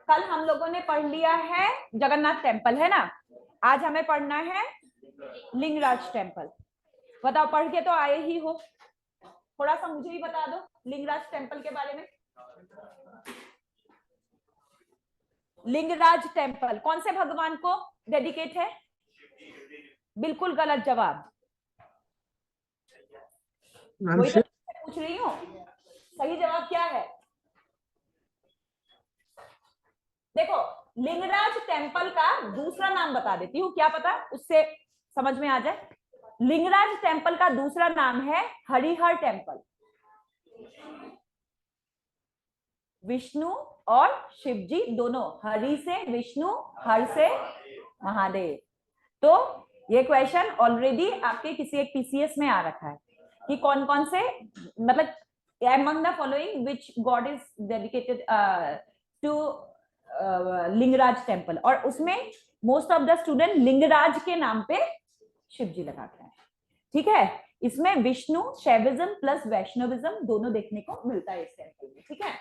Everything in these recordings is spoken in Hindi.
कल हम लोगों ने पढ़ लिया है जगन्नाथ टेम्पल, है ना। आज हमें पढ़ना है लिंगराज टेम्पल। बताओ, पढ़ के तो आए ही हो, थोड़ा सा मुझे भी बता दो लिंगराज टेम्पल के बारे में। लिंगराज टेम्पल कौन से भगवान को डेडिकेट है? बिल्कुल गलत जवाब। वही तो पूछ रही हूँ, सही जवाब क्या है? देखो, लिंगराज टेम्पल का दूसरा नाम बता देती हूँ, क्या पता उससे समझ में आ जाए। लिंगराज टेम्पल का दूसरा नाम है हरिहर टेम्पल। विष्णु और शिव जी दोनों, हरि से विष्णु, हर से महादेव। तो ये क्वेश्चन ऑलरेडी आपके किसी एक पीसीएस में आ रखा है कि कौन कौन से, मतलब among the following which god is dedicated to Lingaraj temple, और उसमें most of the student Lingaraj के नाम पे शिव जी लगाते हैं। ठीक है, इसमें विष्णु, शैविज्म प्लस वैष्णविज्म दोनों देखने को मिलता है इस टेम्पल में। ठीक है,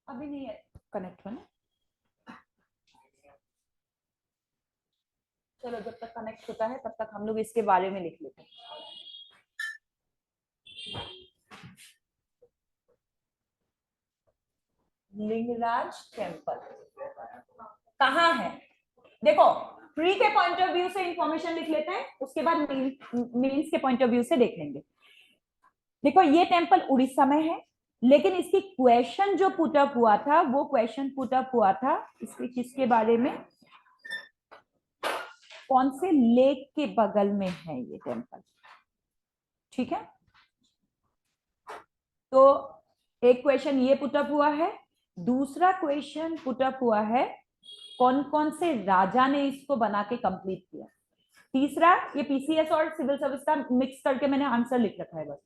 अभी नहीं कनेक्ट होना, चलो जब तक कनेक्ट होता है तब तक हम लोग इसके बारे में लिख लेते हैं। लिंगराज टेम्पल कहाँ है? देखो, प्री के पॉइंट ऑफ व्यू से इंफॉर्मेशन लिख लेते हैं, उसके बाद मेंस के पॉइंट ऑफ व्यू से देख लेंगे। देखो, ये टेम्पल उड़ीसा में है, लेकिन इसकी क्वेश्चन जो पुटअप हुआ था, वो क्वेश्चन पुटअप हुआ था इसके किसके बारे में? कौन से लेक के बगल में है ये टेम्पल। ठीक है, तो एक क्वेश्चन ये पुटअप हुआ है, दूसरा क्वेश्चन पुटअप हुआ है कौन कौन से राजा ने इसको बना के कंप्लीट किया। तीसरा, ये पीसीएस और सिविल सर्विस का मिक्स करके मैंने आंसर लिख रखा है बस।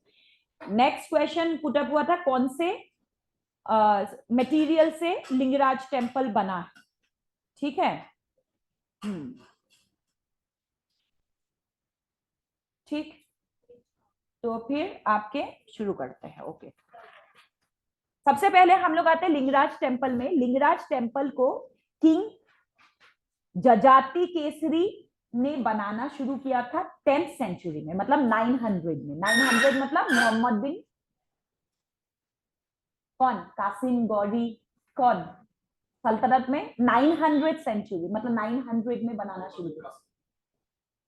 नेक्स्ट क्वेश्चन पुटअप हुआ था कौन से मटेरियल से लिंगराज टेम्पल बना है। ठीक है, ठीक, तो फिर आपके शुरू करते हैं। ओके, सबसे पहले हम लोग आते हैं लिंगराज टेम्पल में। लिंगराज टेम्पल को किंग जजाति केसरी ने बनाना शुरू किया था 10th सेंचुरी में, मतलब 900 में। 900 मतलब मोहम्मद बिन कौन, कासिम गौरी कौन, सल्तनत में 900 सेंचुरी मतलब 900 में बनाना शुरू किया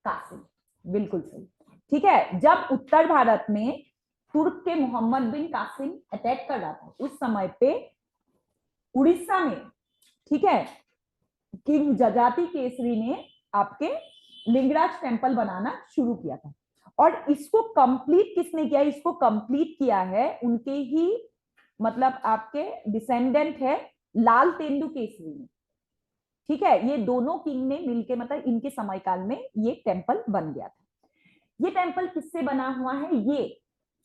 कासिम, बिल्कुल सही। ठीक है, जब उत्तर भारत में तुर्क के मोहम्मद बिन कासिम अटैक कर रहा था, उस समय पे उड़ीसा में, ठीक है, किंग जजाति केसरी ने आपके लिंगराज टेम्पल बनाना शुरू किया था। और इसको कंप्लीट किसने किया? इसको कंप्लीट किया है उनके ही, मतलब आपके डिसेंडेंट है लाल तेंदु केसरी ने। ठीक है, ये दोनों किंग ने मिलके, मतलब इनके समयकाल में ये टेम्पल बन गया था। ये टेम्पल किससे बना हुआ है? ये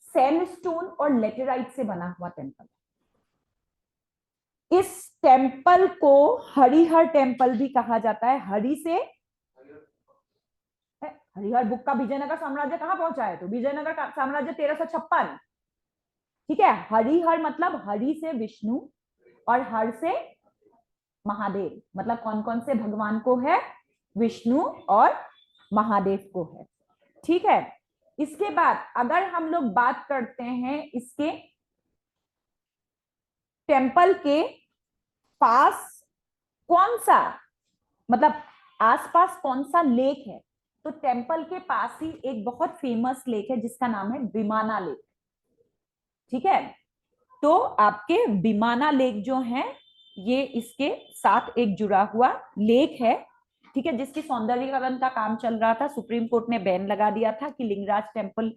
सैंडस्टोन और लेटेराइट से बना हुआ टेम्पल। इस टेम्पल को हरिहर टेम्पल भी कहा जाता है। हरि से, हरिहर बुक का विजयनगर साम्राज्य कहां पहुंचा है? तो विजयनगर का साम्राज्य 1356। ठीक है, हरिहर मतलब हरि से विष्णु और हर से महादेव, मतलब कौन कौन से भगवान को है? विष्णु और महादेव को है। ठीक है, इसके बाद अगर हम लोग बात करते हैं इसके टेम्पल के पास कौन सा, मतलब आसपास कौन सा लेक है, तो टेम्पल के पास ही एक बहुत फेमस लेक है जिसका नाम है विमाना लेक। ठीक है, तो आपके विमाना लेक जो है ये इसके साथ एक जुड़ा हुआ लेक है। ठीक है, जिसकी सौंदर्यीकरण का काम चल रहा था। सुप्रीम कोर्ट ने बैन लगा दिया था कि लिंगराज टेम्पल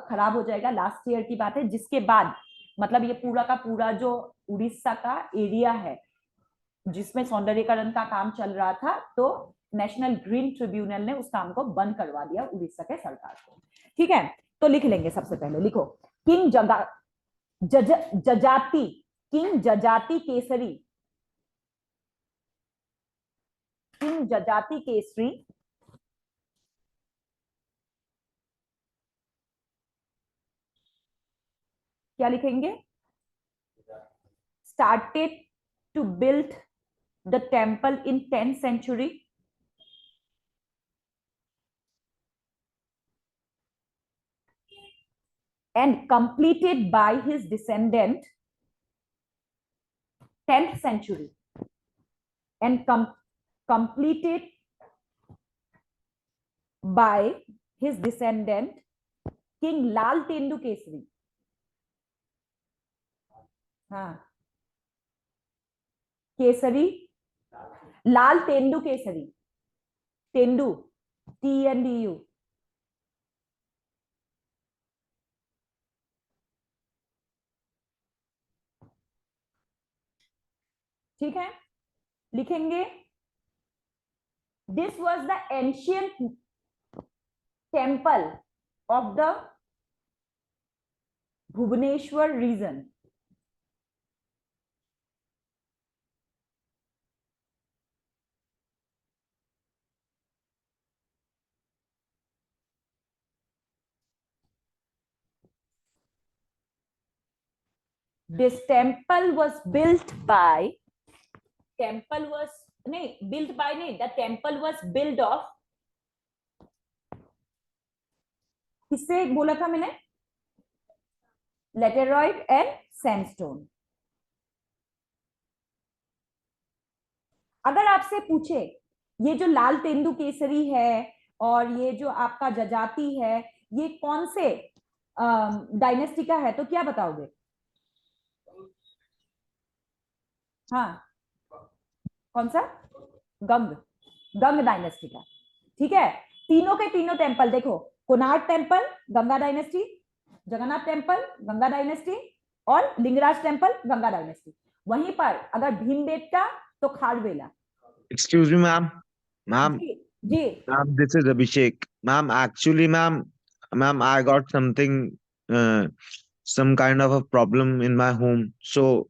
खराब हो जाएगा, लास्ट ईयर की बात है। जिसके बाद मतलब ये पूरा का पूरा जो उड़ीसा का एरिया है जिसमें सौंदर्यीकरण का काम चल रहा था, तो नेशनल ग्रीन ट्रिब्यूनल ने उस काम को बंद करवा दिया उड़ीसा के सरकार को। ठीक है, तो लिख लेंगे, सबसे पहले लिखो किंग जजाति, किंग जजाति केसरी, किंग जजाति केसरी क्या लिखेंगे? started to build the temple in 10th century. And completed by his descendant 10th century. And completed by his descendant King Lal Tendu Kesari. हाँ, केसरी, लाल तेंदु केसरी, तेंदु, TNDU. ठीक है, लिखेंगे this was the ancient temple of the Bhubaneswar region. This temple was built by, temple was नहीं built by नहीं, the temple was built of, किससे बोला था मैंने? लेटेरॉइड एंड सैंडस्टोन. अगर आपसे पूछे ये जो लाल तेंदु केसरी है और ये जो आपका जजाति है ये कौन से डायनेस्टी का है तो क्या बताओगे? हाँ, कौन सा? गंग, गंग डायनेस्टी का. ठीक है, तीनों के तीनों टेम्पल देखो, Konark temple Ganga dynasty, Jagannath temple Ganga dynasty और लिंगराज टेम्पल गंगा डायनेस्टी. वहीं पर अगर भीमबेटका तो Kharavela. Excuse me, ma'am. Ma'am, जी ma'am, this is Abhishek. Ma'am, actually, ma'am, I got something, some kind of a problem in my home, so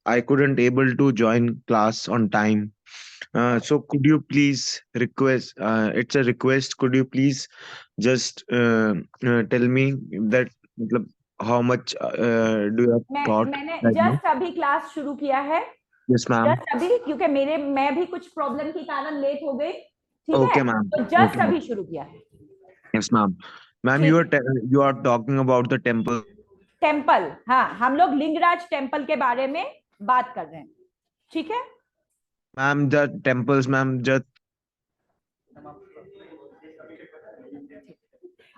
I couldn't able to join class on time. So could you please request? It's a request. Could you please just tell me that मतलब how much do you have taught मैंने right now? जस्ट अभी क्लास शुरू किया है. Yes, ma'am. जस्ट अभी, क्योंकि मैं भी कुछ प्रॉब्लम के कारण लेट हो गई. ठीक Okay, है, ma'am. तो जस्ट Okay. अभी शुरू किया है. Yes, ma'am. Ma'am, ठीक. you are talking about the temple. Temple, हाँ, हम लोग लिंगराज टेम्पल के बारे में बात कर रहे हैं. ठीक है, Ma'am, the temples, ma'am, just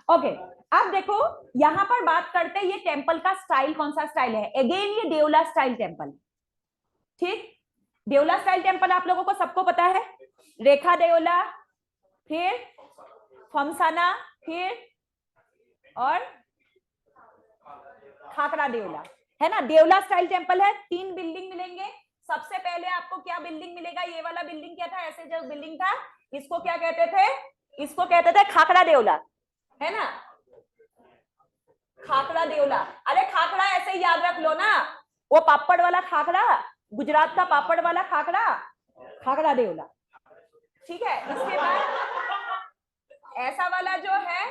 okay. अब देखो यहां पर बात करते हैं ये टेम्पल का स्टाइल कौन सा स्टाइल है. अगेन ये देवला स्टाइल टेम्पल. ठीक, देवला स्टाइल टेम्पल आप लोगों को सबको पता है. रेखा देवला, फिर फमसाना, फिर और खाकरा देवला, है ना. देवला स्टाइल टेम्पल है. 3 बिल्डिंग मिलेंगे. सबसे पहले आपको क्या बिल्डिंग मिलेगा? ये वाला बिल्डिंग क्या था? ऐसे जो बिल्डिंग था इसको क्या कहते थे? इसको कहते थे खाकरा देवला, है ना. खाकरा देवला. अरे खाकरा ऐसे याद रख लो ना, वो पापड़ वाला खाकरा, गुजरात का पापड़ वाला खाकरा, खाकरा देवला. ठीक है, इसके बाद ऐसा वाला जो है,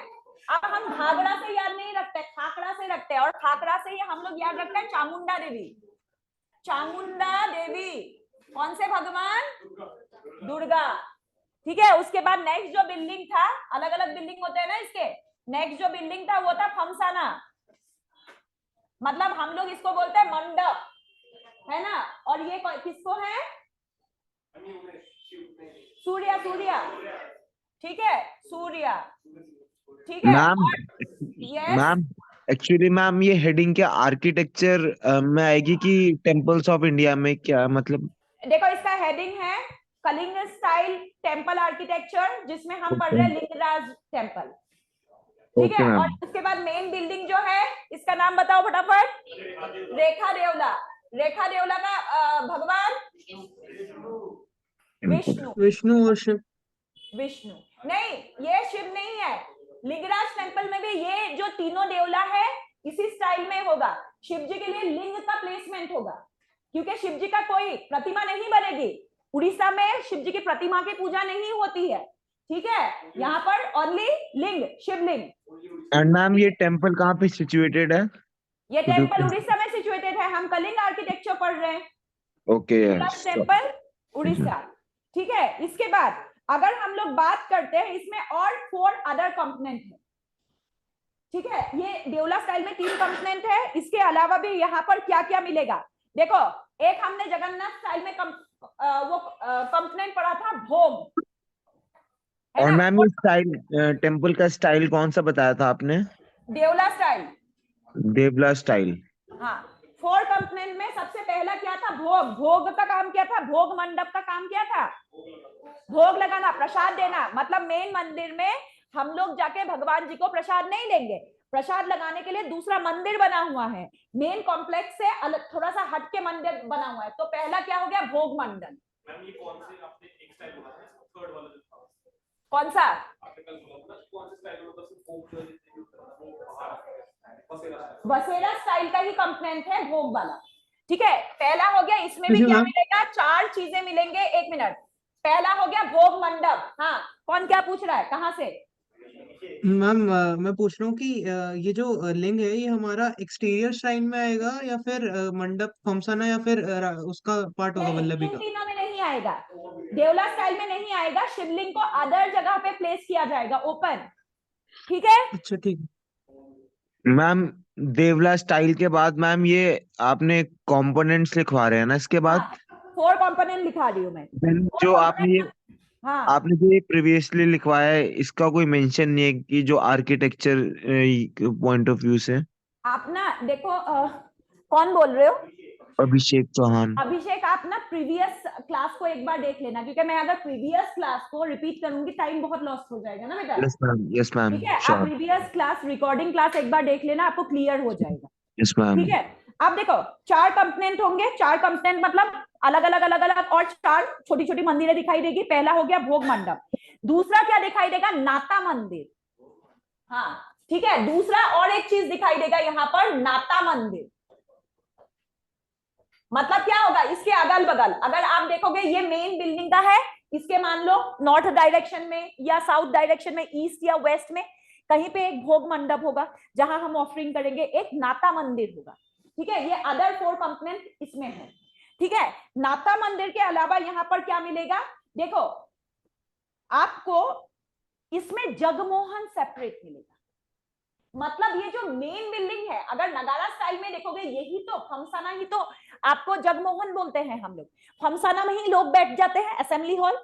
अब हम घाघरा से याद नहीं रखते, खाकरा से रखते हैं. और खाकरा से ही हम लोग याद रखते हैं चामुंडा देवी. चामुंडा देवी कौन से भगवान? दुर्गा. ठीक है, उसके बाद नेक्स्ट जो बिल्डिंग था, अलग अलग बिल्डिंग होते हैं ना इसके, नेक्स्ट जो बिल्डिंग था वो था फमसाना. मतलब हम लोग इसको बोलते हैं मंडप, है ना. और ये किसको है? सूर्या, सूर्या. ठीक है, सूर्या. ठीक है. Ma'am. Yes, ma'am, actually ma'am ये हेडिंग क्या आर्किटेक्चर में आएगी कि टेम्पल्स ऑफ इंडिया में, क्या मतलब? देखो इसका हेडिंग है कलिंग स्टाइल टेम्पल आर्किटेक्चर, जिसमें हम पढ़ रहे हैं लिंगराज टेम्पल. ठीक है, और उसके बाद मेन बिल्डिंग जो है इसका नाम बताओ फटाफट. रेखा देवला. रेखा देवला का भगवान विष्णु. विष्णु और शिव. विष्णु नहीं, ये शिव नहीं है. लिंगराज टेम्पल में भी ये जो तीनों देवला है इसी स्टाइल में होगा. शिव जी के लिए लिंग का प्लेसमेंट होगा, क्योंकि शिव जी का कोई प्रतिमा नहीं बनेगी. उड़ीसा में शिव जी की प्रतिमा की पूजा नहीं होती है. ठीक है, यहाँ पर ओनली लिंग, शिवलिंग. एंड मैम ये टेम्पल कहाँ पे सिचुएटेड है? ये Could you temple please? Orissa में सिचुएटेड है, हम कलिंग आर्किटेक्चर पढ़ रहे हैं। Okay, yeah. टेम्पल उड़ीसा, ठीक है। इसके बाद अगर हम लोग बात करते हैं, इसमें और 4 अदर कंपोनेंट है, ठीक है। ये देवला स्टाइल में 3 कंपोनेंट है, इसके अलावा भी यहाँ पर क्या क्या मिलेगा देखो। एक हमने जगन्नाथ स्टाइल में वो कंपोनेंट पढ़ा था, भोग, है और ना। मैम ये स्टाइल टेम्पल का स्टाइल कौन सा बताया था आपने? देवला स्टाइल, देवला स्टाइल। हाँ। 4 कंपोनेंट में सबसे पहला क्या था, भोग। भोग का काम क्या था, भोग मंडप का काम क्या था, भोग लगाना, प्रसाद देना। मतलब मेन मंदिर में हम लोग जाके भगवान जी को प्रसाद नहीं लेंगे, प्रसाद लगाने के लिए दूसरा मंदिर बना हुआ है, मेन कॉम्प्लेक्स से अलग थोड़ा सा हट के मंदिर बना हुआ है। तो पहला क्या हो गया, भोग मंडल। मैम ये कौन से आपने एक स्टाइल बोला है, थर्ड वाला जो था, कौन सा, आपने कल बोला था कौन से स्टाइल होता है, सिर्फ फोक जो यूज करना वो बसेरा स्टाइल। बसेरा स्टाइल का ही कंपोनेंट है भोग वाला, ठीक है। पहला हो गया, इसमें भी जी क्या मैम। मिलेगा, 4 चीजें मिलेंगे। 1 मिनट, पहला हो गया भोग मंडप। हाँ, कौन क्या पूछ रहा है, कहाँ से? मैम मैं पूछ रहा हूँ कि ये जो लिंग है ये हमारा एक्सटीरियर श्राइन में आएगा या फिर मंडप फमसाना या फिर उसका पार्ट होगा नहीं, वल्लभी इन का? तीनों में नहीं आएगा, देवला स्टाइल में नहीं आएगा। शिवलिंग को अदर जगह पे प्लेस किया जाएगा, ओपन, ठीक है। अच्छा ठीक है। मैम देवला स्टाइल के बाद मैम ये आपने कंपोनेंट्स लिखवा रहे हैं ना इसके बाद? हाँ, 4 कंपोनेंट लिखा रही हूँ मैं। Then 4 जो आपने ये कंपोनेंट, हाँ। आपने जो ये प्रीवियसली लिखवाया है इसका कोई मेंशन नहीं है कि जो आर्किटेक्चर पॉइंट ऑफ व्यू से? आप ना देखो, कौन बोल रहे हो? अभिषेक चौहान। अभिषेक, आप ना प्रीवियस क्लास को एक बार देख लेना, क्योंकि मैं अगर प्रीवियस क्लास को रिपीट करूंगी टाइम बहुत लॉस्ट हो जाएगा ना बेटा। यस मैम, यस मैम, ठीक है, आप sure. Previous class recording class एक बार देख लेना, आपको क्लियर हो जाएगा। Yes ma'am. ठीक है, अब देखो 4 कंपोनेंट होंगे। 4 कंपोनेंट मतलब अलग अलग और 4 छोटी छोटी मंदिरें दिखाई देगी। पहला हो गया भोग मंडप, दूसरा क्या दिखाई देगा, नाता मंदिर। हाँ ठीक है, दूसरा और एक चीज दिखाई देगा यहाँ पर, नाता मंदिर। मतलब क्या होगा, इसके अगल बगल अगर आप देखोगे, ये मेन बिल्डिंग का है, इसके मान लो नॉर्थ डायरेक्शन में या साउथ डायरेक्शन में, ईस्ट या वेस्ट में कहीं पे एक भोग मंडप होगा जहां हम ऑफरिंग करेंगे, एक नाता मंदिर होगा। ठीक है, ये अदर 4 कंपोनेंट इसमें है। ठीक है, नाता मंदिर के अलावा यहां पर क्या मिलेगा, देखो आपको इसमें जगमोहन सेपरेट मिलेगा। मतलब ये जो मेन बिल्डिंग है, अगर नगारा स्टाइल में देखोगे, यही तो फमसाना ही तो आपको जगमोहन बोलते हैं हम लोग। फमसाना में ही लोग बैठ जाते हैं, असेंबली हॉल,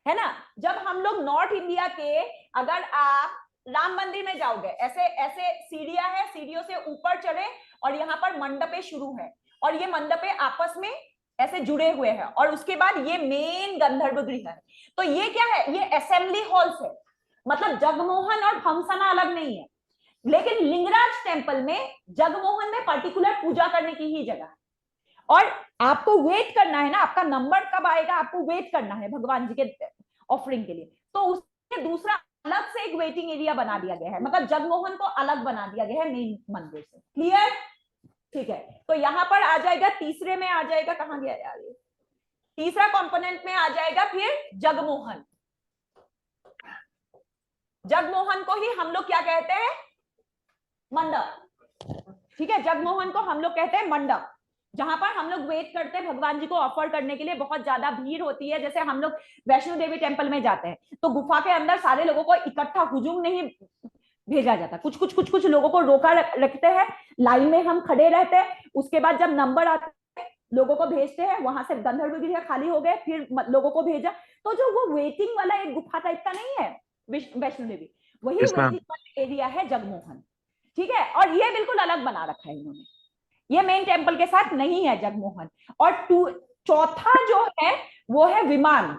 है ना। जब हम लोग नॉर्थ इंडिया के, अगर आप राम मंदिर में जाओगे, ऐसे ऐसे सीढ़ियां है, सीढ़ियों से ऊपर चढ़े और यहाँ पर मंडपे शुरू है, और ये मंडपे आपस में ऐसे जुड़े हुए हैं, और उसके बाद ये मेन गंधर्व गृह है। तो ये क्या है, ये असेंबली हॉल्स है। मतलब जगमोहन और फमसाना अलग नहीं है, लेकिन लिंगराज टेम्पल में जगमोहन में पर्टिकुलर पूजा करने की ही जगह है। और आपको वेट करना है ना, आपका नंबर कब आएगा, आपको वेट करना है भगवान जी के ऑफरिंग के लिए। तो उसके दूसरा अलग से एक वेटिंग एरिया बना दिया गया है, मतलब जगमोहन को अलग बना दिया गया है मेन मंदिर से। क्लियर? ठीक है, तो यहां पर आ जाएगा, तीसरे में आ जाएगा, कहां गया यार ये, तीसरा कंपोनेंट में आ जाएगा फिर जगमोहन। जगमोहन को ही हम लोग क्या कहते हैं, मंडप। ठीक है, जगमोहन को हम लोग कहते हैं मंडप, जहां पर हम लोग वेट करते हैं भगवान जी को ऑफर करने के लिए। बहुत ज्यादा भीड़ होती है, जैसे हम लोग वैष्णो देवी टेम्पल में जाते हैं तो गुफा के अंदर सारे लोगों को इकट्ठा हुजूम नहीं भेजा जाता, कुछ लोगों को रोका रखते हैं, लाइन में हम खड़े रहते हैं। उसके बाद जब नंबर आता है लोगों को भेजते हैं, वहां से गंधर्व गृह खाली हो गए, फिर लोगों को भेजा। तो जो वो वेटिंग वाला एक गुफा टाइप का नहीं है वैष्णो देवी, वही Yes, ma'am. वेटिंग वाला एरिया है जगमोहन। ठीक है, और ये बिल्कुल अलग बना रखा है इन्होंने, ये मेन टेम्पल के साथ नहीं है जगमोहन। और चौथा जो है वो है विमान।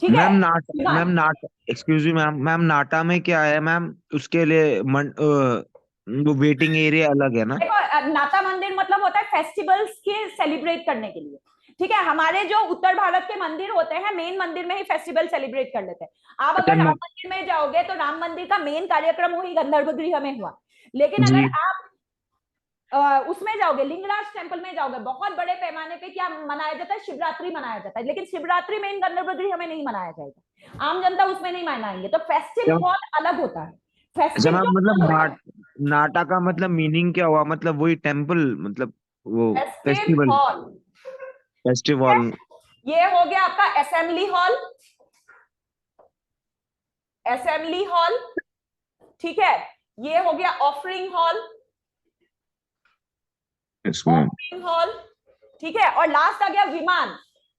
ठीक है, मैम नाटा, एक्सक्यूज मी मैम, मैम नाटा में क्या है मैम? उसके लिए वो वेटिंग एरिया अलग है ना? देखो नाता मंदिर मतलब होता है फेस्टिवल्स के सेलिब्रेट करने के लिए। ठीक है, हमारे जो उत्तर भारत के मंदिर होते हैं, मेन मंदिर में ही फेस्टिवल सेलिब्रेट कर लेते हैं। आप अगर राम मंदिर में जाओगे तो राम मंदिर का मेन कार्यक्रम वही गंधर्व गृह में हुआ। लेकिन जी। अगर आप उसमें जाओगे, लिंगराज टेम्पल में जाओगे, बहुत बड़े पैमाने पे क्या मनाया जाता है, शिवरात्रि मनाया जाता है। लेकिन शिवरात्रि मेन गंधर्व गृह में नहीं मनाया जाएगा, आम जनता उसमें नहीं मनाएंगे। तो फेस्टिव हॉल अलग होता है, अच्छा फेस्टिव मैम, जो मतलब होता है, नाटा का मतलब मीनिंग क्या हुआ? मतलब वही टेम्पल, मतलब वो फेस्टिव फेस्टिवल, हॉल। फेस्टिवल। ये हो गया आपका असेंबली हॉल, असेंबली हॉल, ठीक है। ये हो गया ऑफरिंग हॉल, इसमें ऑफरिंग हॉल, ठीक है। और लास्ट आ गया विमान।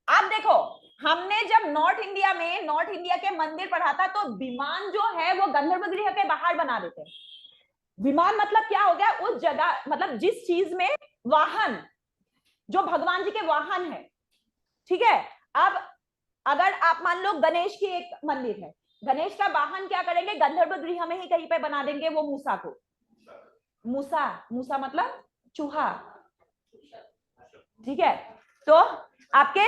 आप देखो, हमने जब नॉर्थ इंडिया में, नॉर्थ इंडिया के मंदिर पढ़ा था, तो विमान जो है वो गंधर्व गृह के बाहर बना देते हैं। विमान मतलब क्या हो गया? उस जगह, मतलब जिस चीज में वाहन, जो भगवान जी के वाहन है, ठीक है। अब अगर आप मान लो गणेश की एक मंदिर है, गणेश का वाहन क्या करेंगे? गंधर्व गृह में ही कहीं पे बना देंगे वो मूसा को। मूसा, मूसा मतलब चूहा, ठीक है। तो आपके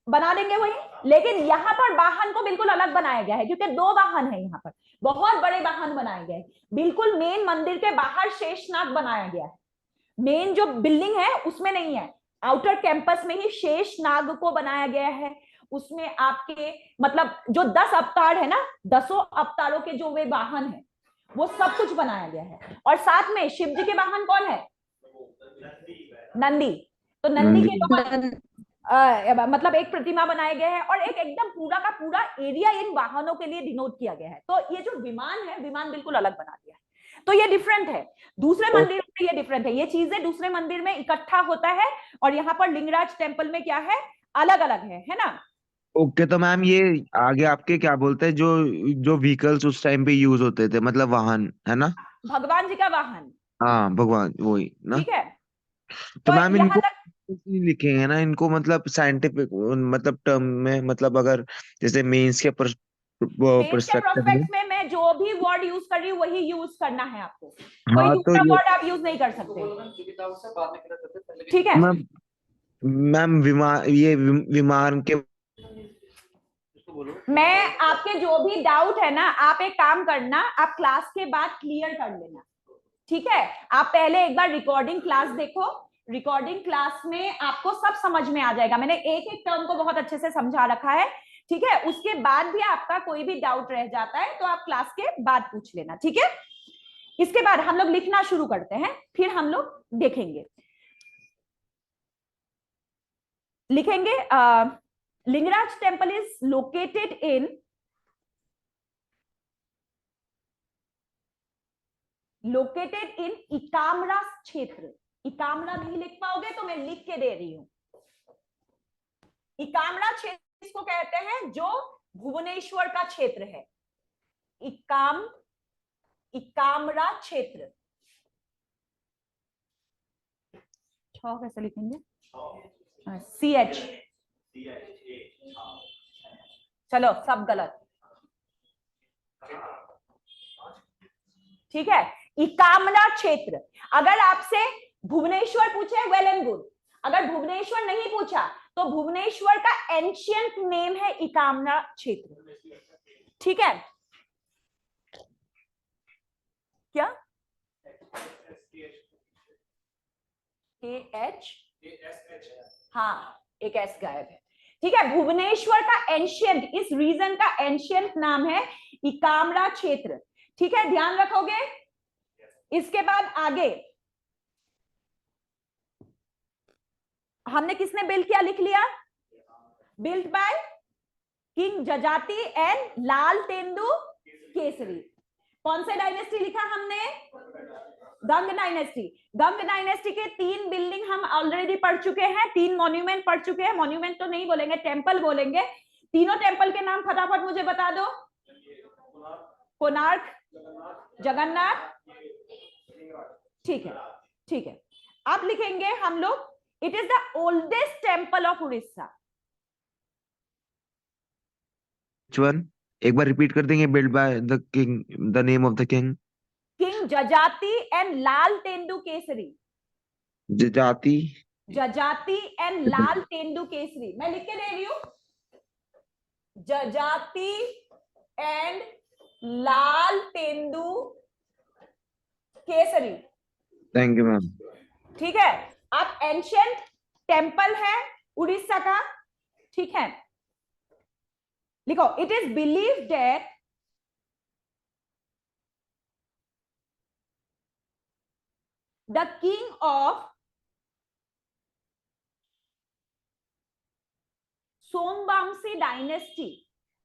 बना देंगे वही, लेकिन यहाँ पर वाहन को बिल्कुल अलग बनाया गया है, क्योंकि दो वाहन है यहाँ पर, बहुत बड़े वाहन बनाए गए। बिल्कुल मेन मंदिर के बाहर शेषनाग बनाया गया है, मेन जो बिल्डिंग है उसमें नहीं है, आउटर कैंपस में ही शेषनाग को बनाया गया है। उसमें आपके मतलब जो 10 अवतार है ना, 10 अवतारों के जो वे वाहन है, वो सब कुछ बनाया गया है। और साथ में शिव जी के वाहन कौन है? नंदी। तो नंदी के वाहन, मतलब एक प्रतिमा बनाए गए हैं, और एक एकदम पूरा का पूरा एरिया इन वाहनों के लिए डिनोट किया गया है। तो ये जो विमान है, विमान बिल्कुल अलग बना दिया है। तो ये डिफरेंट है, दूसरे मंदिरों में ये डिफरेंट है, ये चीजें दूसरे मंदिर में इकट्ठा होता है, और यहाँ पर लिंगराज टेम्पल में क्या है? अलग अलग है ना। ओके। तो मैम ये आगे आपके क्या बोलते हैं, जो जो व्हीकल्स उस टाइम पे यूज होते थे, मतलब वाहन, है ना? भगवान जी का वाहन, हाँ, भगवान वही ना। ठीक है। तो तो मैम यहां इनको तक नहीं लिखेंगे ना इनको, मतलब साइंटिफिक, मतलब टर्म में, मतलब अगर जैसे मेंस के मेंस के पर्सपेक्टिव में। प्रोस्पेक्ट में मैं जो भी वर्ड यूज कर रही हूँ वही यूज करना है आपको, कोई हाँ तो दूसरा ये वर्ड आप यूज नहीं कर सकते, ठीक है। मैम, मैम विमान, ये विमान के मैं आपके जो भी डाउट है ना, आप एक काम करना, आप क्लास के बाद क्लियर कर लेना, ठीक है। आप पहले एक बार रिकॉर्डिंग क्लास देखो, रिकॉर्डिंग क्लास में आपको सब समझ में आ जाएगा, मैंने एक एक टर्म को बहुत अच्छे से समझा रखा है, ठीक है। उसके बाद भी आपका कोई भी डाउट रह जाता है तो आप क्लास के बाद पूछ लेना, ठीक है। इसके बाद हम लोग लिखना शुरू करते हैं, फिर हम लोग देखेंगे, लिखेंगे। Lingaraj temple is located in, located in Ekamra Kshetra. Ekamra नहीं लिख पाओगे तो मैं लिख के दे रही हूं। इकामरा क्षेत्र इसको कहते हैं जो भुवनेश्वर का क्षेत्र है। इकामरा क्षेत्र, कैसे लिखेंगे? CH, चलो सब गलत, ठीक है। इकामरा क्षेत्र, अगर आपसे भुवनेश्वर पूछे वेल एंड गुड, अगर भुवनेश्वर नहीं पूछा तो भुवनेश्वर का एंशियंट नेम है इकामरा क्षेत्र, ठीक है। क्या? KH, हाँ एक एस गायब है, ठीक है। भुवनेश्वर का एंशियंट, इस रीजन का एंशियंट नाम है इकामरा क्षेत्र, ठीक है, ध्यान रखोगे। इसके बाद आगे हमने किसने बिल्ड किया, लिख लिया, बिल्ड बाय किंग जजाति एंड लाल तेंदु केसरी। कौन से डायनेस्टी लिखा हमने? गंग डायनेस्टी। गंग डायनेस्टी के 3 बिल्डिंग हम ऑलरेडी पढ़ चुके हैं, 3 मॉन्यूमेंट पढ़ चुके हैं, मॉन्यूमेंट तो नहीं बोलेंगे, टेंपल बोलेंगे। तीनों टेंपल के नाम फटाफट मुझे बता दो। कोणार्क, जगन्नाथ, ठीक है, ठीक है। अब लिखेंगे हम लोग, it is the oldest temple of Orissa. One एक बार रिपीट कर देंगे, build by the king, the name of the king. King जजाति एंड लाल तेंदु केसरी। जाति। जजाति एंड लाल तेंदु केसरी, मैं लिख के दे रही हूं, जजाति and Lal tendu Kesari, thank you ma'am. ठीक है। अब एंशियंट टेंपल है उड़ीसा का, ठीक है। लिखो, it is believe that the king of Somavamsi dynasty,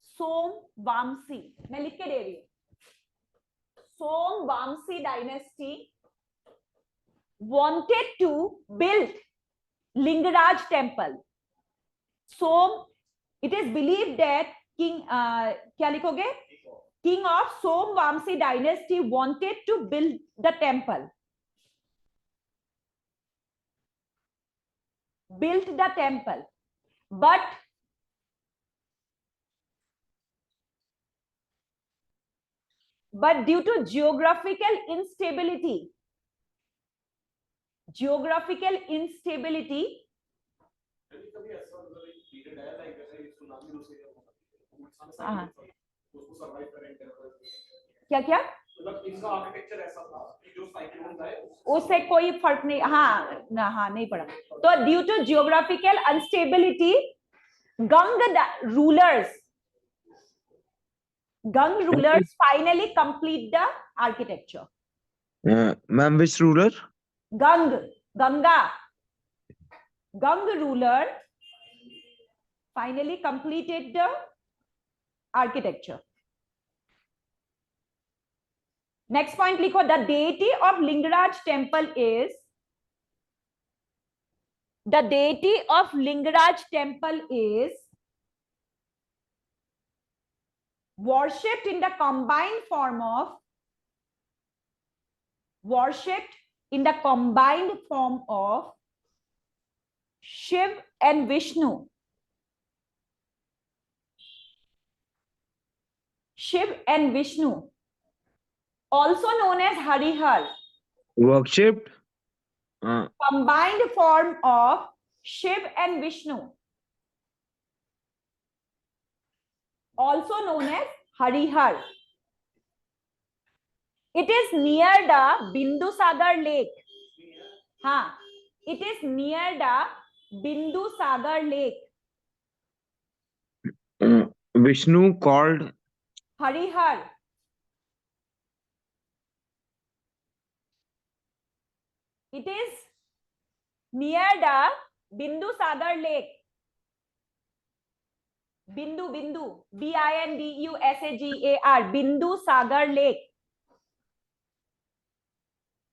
Somavamsi मैं लिख के दे रही हूं, Somavamsi dynasty wanted to build Lingaraj temple. It is believed that क्या लिखोगे? King of Somvamsi dynasty wanted to build the temple. Built the temple, but due to geographical instability, कभी ऐसा मतलब एक पीरियड आया लाइक जैसे सुनामी रूस हाँ। उसको सर्वाइव करें क्या क्या मतलब इसका आर्किटेक्चर ऐसा था कि जो साइक्लोन आए उससे कोई फर्क नहीं, हाँ ना, हाँ नहीं पड़ा। तो due to geographical instability Ganga rulers finally complete the architecture. Ma'am, which ruler? Ganga ruler finally completed the architecture. Next point लिखो, the deity of Lingaraj temple is worshipped in the combined form of Shiv and Vishnu. Also known as Harihar. Worshipped? Combined form of Shiv and Vishnu. Also known as Harihar. It is near the Bindusagar lake. हाँ, it is near the Bindusagar lake. Vishnu called Harihar. It is near the Bindusagar lake. Bindu, Bindusagar, Bindusagar lake.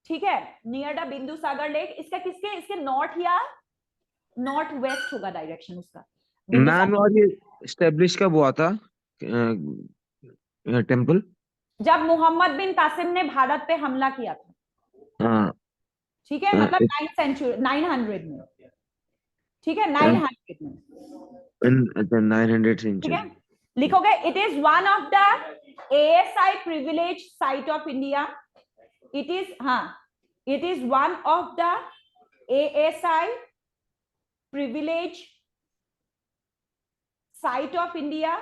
ठीक है, नियर द बिंदुसागर लेक। इसका किसके, इसके नॉर्थ या नॉर्थ वेस्ट होगा डायरेक्शन उसका। मैम, और ये एस्टेब्लिश कब हुआ था टेम्पल? जब मोहम्मद बिन कासिम ने भारत पे हमला किया था। ठीक है, मतलब 9th century 900 में। ठीक है, 900 में। 900 ठीक century. है, लिखोगे it is one of the ASI privilege site of India. It is one of the ASI privilege site of India.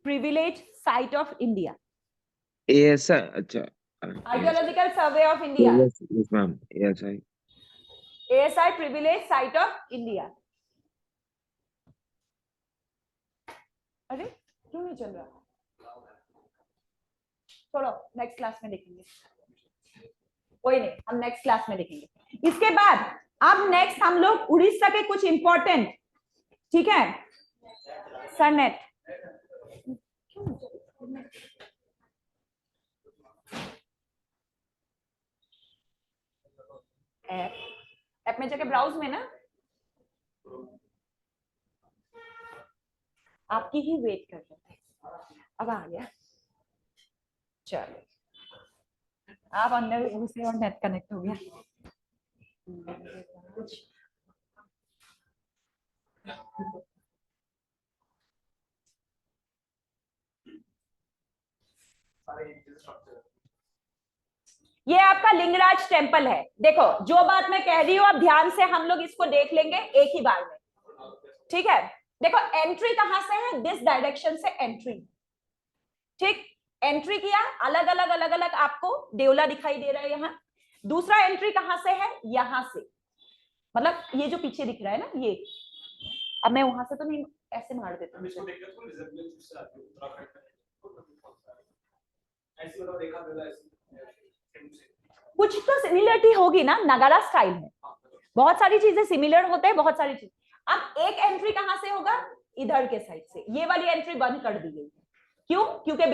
Privilege site of India. ASI, अच्छा. Archaeological Survey of India. Yes, ma'am. ASI. ASI privilege site of India. अरे क्यों नहीं चल रहा? छोड़ो, नेक्स्ट क्लास में देखेंगे। कोई नहीं, हम नेक्स्ट क्लास में देखेंगे। इसके बाद अब नेक्स्ट हम लोग उड़ीसा के कुछ इंपॉर्टेंट, ठीक है, सरनेट ऐप में जाके ब्राउज में ना, आपकी ही वेट कर रहे थे, अब आ गया। चलो, आप अंदर घुसे और नेट कनेक्ट हो गया। ये आपका लिंगराज टेम्पल है। देखो, जो बात मैं कह रही हूं, अब ध्यान से हम लोग इसको देख लेंगे एक ही बार में। ठीक है, देखो एंट्री कहां से है, दिस डायरेक्शन से एंट्री। ठीक, एंट्री किया, अलग अलग आपको देवला दिखाई दे रहा है यहाँ। दूसरा एंट्री कहां से है, यहां से, मतलब ये जो पीछे दिख रहा है ना, ये। अब मैं वहां से तो नहीं, ऐसे मार देता हूँ। ऐसी मतलब रेखा मिला ऐसी same से। कुछ तो सिमिलरिटी होगी ना, नगारा स्टाइल में बहुत सारी चीजें सिमिलर होते हैं, बहुत सारी चीज। अब एक एंट्री कहां से होगा, इधर के साइड से। ये वाली एंट्री बंद कर दी गई, क्यों? क्योंकि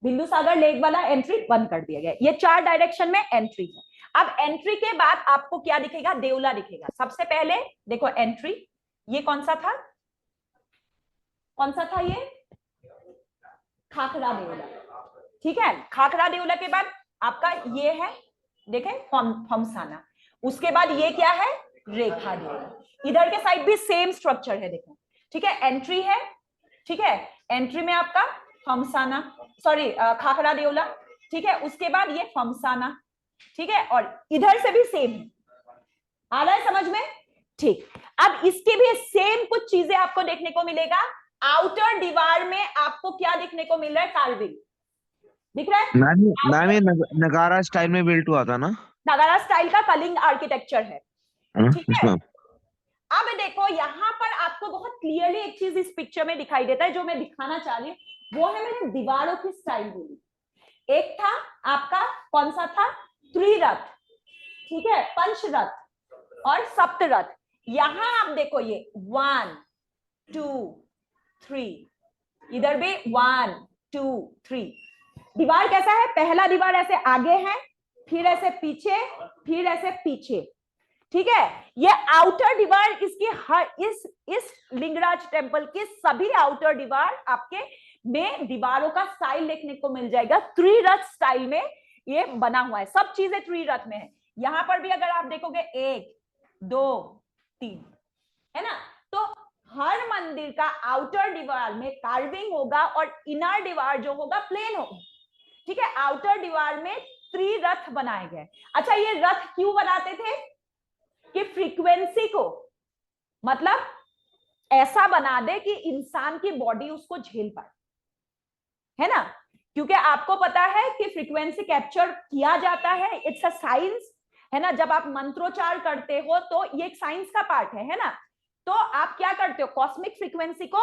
बिंदुसागर लेक वाला एंट्री बंद कर दिया गया। ये 4 डायरेक्शन में एंट्री है। अब एंट्री के बाद आपको क्या दिखेगा, देवला दिखेगा। सबसे पहले देखो एंट्री, ये कौन सा था ये खाखरा देवला, ठीक है। खाखरा देवला के बाद आपका ये है, देखें फमसाना। उसके बाद ये क्या है, रेखा देवला। इधर के साइड भी सेम स्ट्रक्चर है, देखो, ठीक है। एंट्री है, ठीक है। एंट्री में आपका फमसाना, सॉरी खाखरा देवला, ठीक है। उसके बाद ये फमसाना, ठीक है। और इधर से भी सेम है, आ रहा है समझ में? ठीक। अब इसके भी सेम कुछ चीजें आपको देखने को मिलेगा। आउटर दीवार में आपको क्या देखने को मिल रहा है, कार्विंग दिख रहा है। मैम ये नगारा स्टाइल में बिल्ट हुआ था ना? नगारा स्टाइल का कलिंग आर्किटेक्चर है, ठीक yes, है। मैम। अब देखो यहाँ पर आपको बहुत क्लियरली एक चीज इस पिक्चर में दिखाई देता है, जो मैं दिखाना चाह रही हूँ, वो है मैंने दीवारों की स्टाइल बोली। एक था आपका, कौन सा था, त्रिरथ, ठीक है, पंचरथ और सप्तरथ। यहां आप देखो ये 1 2 3, इधर भी 1 2 3। दीवार कैसा है, पहला दीवार ऐसे आगे है, फिर ऐसे पीछे, फिर ऐसे पीछे, ठीक है। ये आउटर दीवार इसकी हर इस लिंगराज टेम्पल की सभी आउटर दीवार आपके में दीवारों का स्टाइल देखने को मिल जाएगा। त्रिरथ स्टाइल में ये बना हुआ है, सब चीजें त्रिरथ में है। यहां पर भी अगर आप देखोगे 1 2 3, है ना। तो हर मंदिर का आउटर दीवार में कार्विंग होगा और इनर दीवार जो होगा प्लेन होगा, ठीक है। आउटर दीवार में त्रिरथ बनाए गए। अच्छा, ये रथ क्यों बनाते थे, कि फ्रीक्वेंसी को मतलब ऐसा बना दे कि इंसान की बॉडी उसको झेल पाए, है ना। क्योंकि आपको पता है कि फ्रीक्वेंसी कैप्चर किया जाता है, इट्स अ साइंस, है ना। जब आप मंत्रोच्चार करते हो तो ये एक साइंस का पार्ट है ना। तो आप क्या करते हो, कॉस्मिक फ्रीक्वेंसी को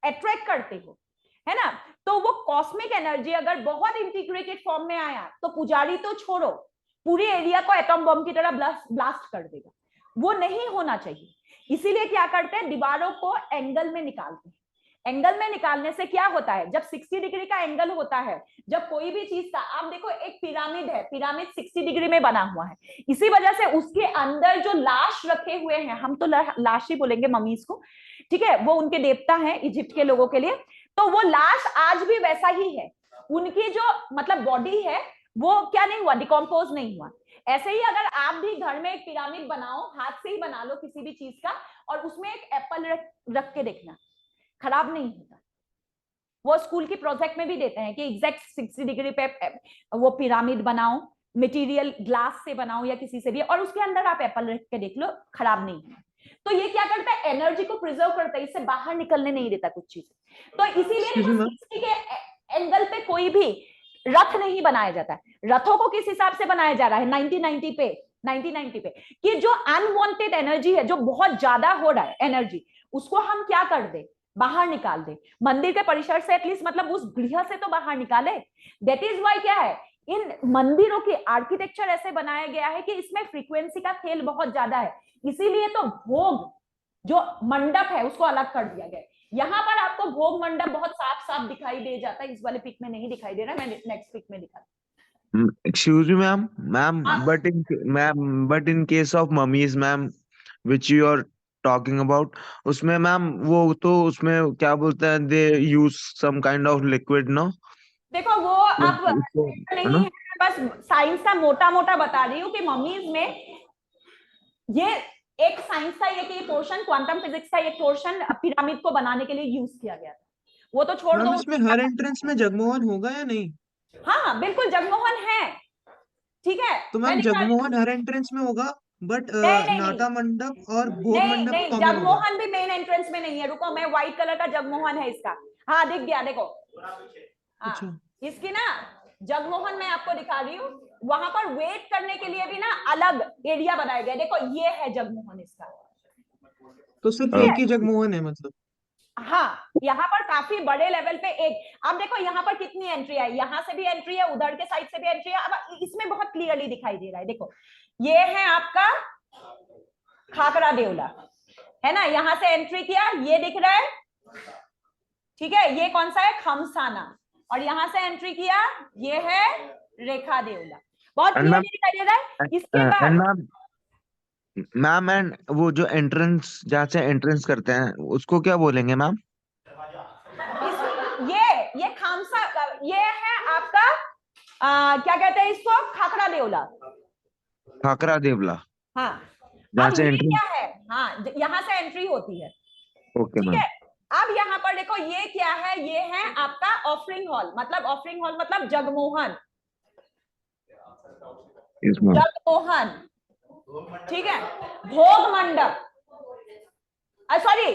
अट्रैक्ट करते हो, है ना। तो वो कॉस्मिक एनर्जी अगर बहुत इंटीग्रेटेड फॉर्म में आया तो पुजारी तो छोड़ो, पूरे एरिया को एटॉम बम की तरह ब्लास्ट कर देगा। वो नहीं होना चाहिए। इसीलिए क्या करते हैं, दीवारों को एंगल में निकालते हैं। एंगल में निकालने से क्या होता है, जब 60 डिग्री का एंगल होता है, जब कोई भी चीज का, आप देखो एक पिरामिड है, पिरामिड 60 डिग्री में बना हुआ है। इसी वजह से उसके अंदर जो लाश रखे हुए हैं, हम तो लाश ही बोलेंगे मम्मीज को, ठीक है, वो उनके देवता हैं इजिप्ट के लोगों के लिए। तो वो लाश आज भी वैसा ही है, उनकी जो मतलब बॉडी है वो क्या नहीं हुआ, डिकम्पोज नहीं हुआ। ऐसे ही अगर आप भी घर में एक पिरामिड बनाओ, हाथ से ही बना लो किसी भी चीज का, और उसमें एक एप्पल रख के देखना, खराब नहीं होता। वो स्कूल की प्रोजेक्ट में भी देते हैं कि एग्जैक्ट 60 डिग्री पे वो पिरामिड बनाओ, मटेरियल ग्लास से बनाओ या किसी से भी, और उसके अंदर आप एप्पल रख के देख लो, खराब नहीं है। तो ये क्या करता है, एनर्जी को प्रिजर्व करता है, इससे बाहर निकलने नहीं देता कुछ चीज। तो इसीलिए 60 के एंगल पे कोई भी रथ नहीं बनाया जाता है। रथों को किस हिसाब से बनाया जा रहा है, 90-90 पे, कि जो अनवांटेड एनर्जी है, जो बहुत ज्यादा हो रहा है एनर्जी, उसको हम क्या कर दे, बाहर निकाल दे। मंदिर के परिसर से एटलीस्ट, मतलब उस गृह से तो बाहर निकाले। दैट इज वाई क्या है, इन मंदिरों के आर्किटेक्चर ऐसे बनाया गया है कि इसमें फ्रीक्वेंसी का खेल बहुत ज्यादा है। इसीलिए तो भोग जो मंडप है उसको अलग कर दिया गया। यहाँ पर आपको भोग मंडप बहुत साफ साफ दिखाई दे जाता है, इस वाले पिक में नहीं दिखाई दे रहा, मैं नेक्स्ट पिक में दिखा। Excuse me, ma'am, but in case of mummies, ma'am, which you are talking about, उसमें मैम वो तो उसमें क्या बोलते हैं, they use some kind of liquid, no? देखो वो आप है नहीं ना? है, बस साइंस का मोटा मोटा बता रही हूँ कि मम्मीज में ये एक साइंस का ये पोर्शन, क्वांटम फिजिक्स का एक पोर्शन पिरामिड को बनाने के लिए यूज किया गया था। वो तो छोड़ मैम दो। इसमें हर एंट्रेंस में जगमोहन होगा या नहीं? हाँ बिल्कुल जगमोहन है, ठीक है। तो मैं मैम दिखा रही हूँ। जगमोहन हर एंट्रेंस में होगा, बट नहीं नहीं नहीं नाटा मंडप और भोग नहीं मंडप नहीं, कॉमन होगा। जगमोहन भी मेन एंट्रेंस में नहीं है। रुको, मैं व्हाइट कलर का जगमोहन है इसका, हाँ दिख गया, देखो। हाँ, अच्छा, इसकी ना जगमोहन मैं आपको दिखा रही हूँ। वहां पर वेट करने के लिए भी ना अलग एरिया बनाया गया, देखो ये है जगमोहन इसका। तो सिर्फ ठीक एक है, ही जगमोहन है मतलब? हाँ, यहाँ पर काफी बड़े लेवल पे एक, अब देखो यहाँ पर कितनी एंट्री है, यहाँ से भी एंट्री है, उधर के साइड से भी एंट्री है। अब इसमें बहुत क्लियरली दिखाई दे रहा है, देखो ये है आपका खाकरा देवला, है ना, यहाँ से एंट्री किया, ये दिख रहा है, ठीक है, ये कौन सा है, खमसाना, और यहाँ से एंट्री किया, ये है रेखा देवला, बहुत And ma'am, क्लियरली दिखाई दे रहा है। इसके and बाद मैम एंड वो जो एंट्रेंस, जहाँ से एंट्रेंस करते हैं, उसको क्या बोलेंगे मैम? ये खामसा, ये है आपका क्या कहते हैं इसको, खाकरा देवला। खाकरा देवला, हाँ, जहाँ अब से ये एंट्रेंस। क्या है, हाँ यहाँ से एंट्री होती है, ओके ठीक मैम। है। अब यहाँ पर देखो ये क्या है, ये है आपका ऑफरिंग हॉल, मतलब ऑफरिंग हॉल मतलब जगमोहन, यस मैम। जगमोहन, ठीक है, भोग मंडप, सॉरी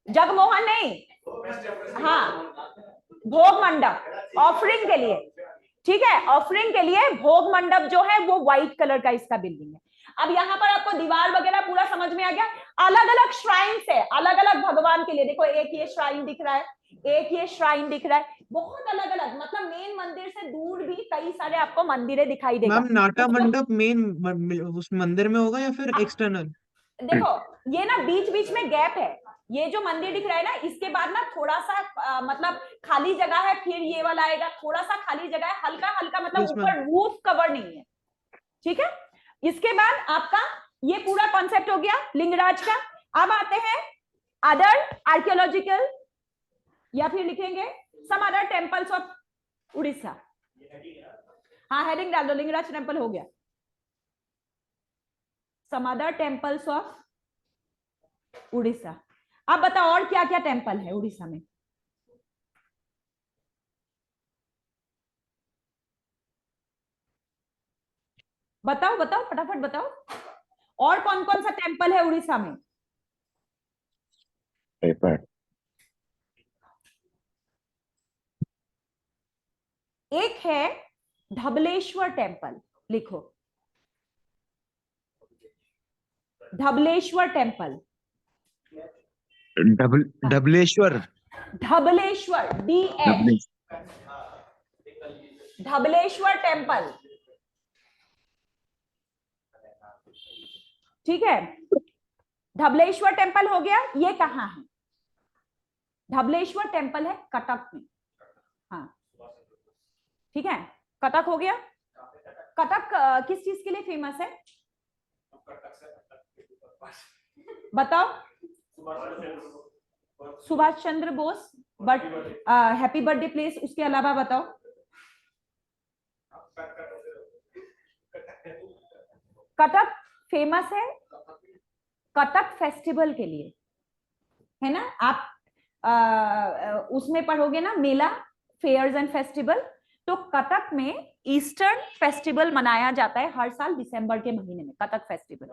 जगमोहन नहीं, हाँ भोग मंडप ऑफरिंग के लिए, ठीक है, ऑफरिंग के लिए भोग मंडप जो है वो व्हाइट कलर का इसका बिल्डिंग है। अब यहाँ पर आपको दीवार वगैरह पूरा समझ में आ गया। अलग अलग श्राइन्स है, अलग अलग भगवान के लिए, देखो एक ये श्राइन दिख रहा है, एक ये श्राइन दिख रहा है, बहुत अलग अलग, मतलब मेन मंदिर से दूर भी कई सारे आपको मंदिरें दिखाई देगा। मैम नाटा मंडप मेन उस मंदिर में होगा या फिर एक्सटर्नल? देखो ये ना बीच बीच में गैप है, ये जो मंदिर दिख रहा है ना, इसके बाद ना थोड़ा सा मतलब खाली जगह है, फिर ये वाला आएगा, थोड़ा सा खाली जगह है, हल्का हल्का, मतलब Yes, ऊपर रूफ कवर नहीं है, ठीक है। इसके बाद आपका ये पूरा कॉन्सेप्ट हो गया लिंगराज का। अब आते हैं अदर आर्कियोलॉजिकल, या फिर लिखेंगे some other temples of Orissa. हाँ हेडिंग डाल दो, लिंगराज टेम्पल हो गया, some other temples of Orissa. अब बताओ और क्या क्या टेम्पल है उड़ीसा में। बताओ बताओ फटाफट बताओ, और कौन कौन सा टेम्पल है उड़ीसा में। पेपर। एक है धबलेश्वर टेम्पल, लिखो Dhabaleswar temple, Dabaleswar. Dhabaleswar DH, Dhabaleswar temple, ठीक है। धबलेश्वर टेम्पल हो गया, ये कहाँ है, धबलेश्वर टेम्पल है कटक में, हाँ ठीक है, कटक हो गया। कटक किस चीज के लिए फेमस है बताओ। Subhash Chandra Bose, but happy birthday place, उसके अलावा बताओ। कटक फेमस है कटक फेस्टिवल के लिए, है ना, आप उसमें पढ़ोगे ना मेला, फेयर्स एंड फेस्टिवल, तो कटक में ईस्टर्न फेस्टिवल मनाया जाता है हर साल दिसंबर के महीने में, कटक फेस्टिवल,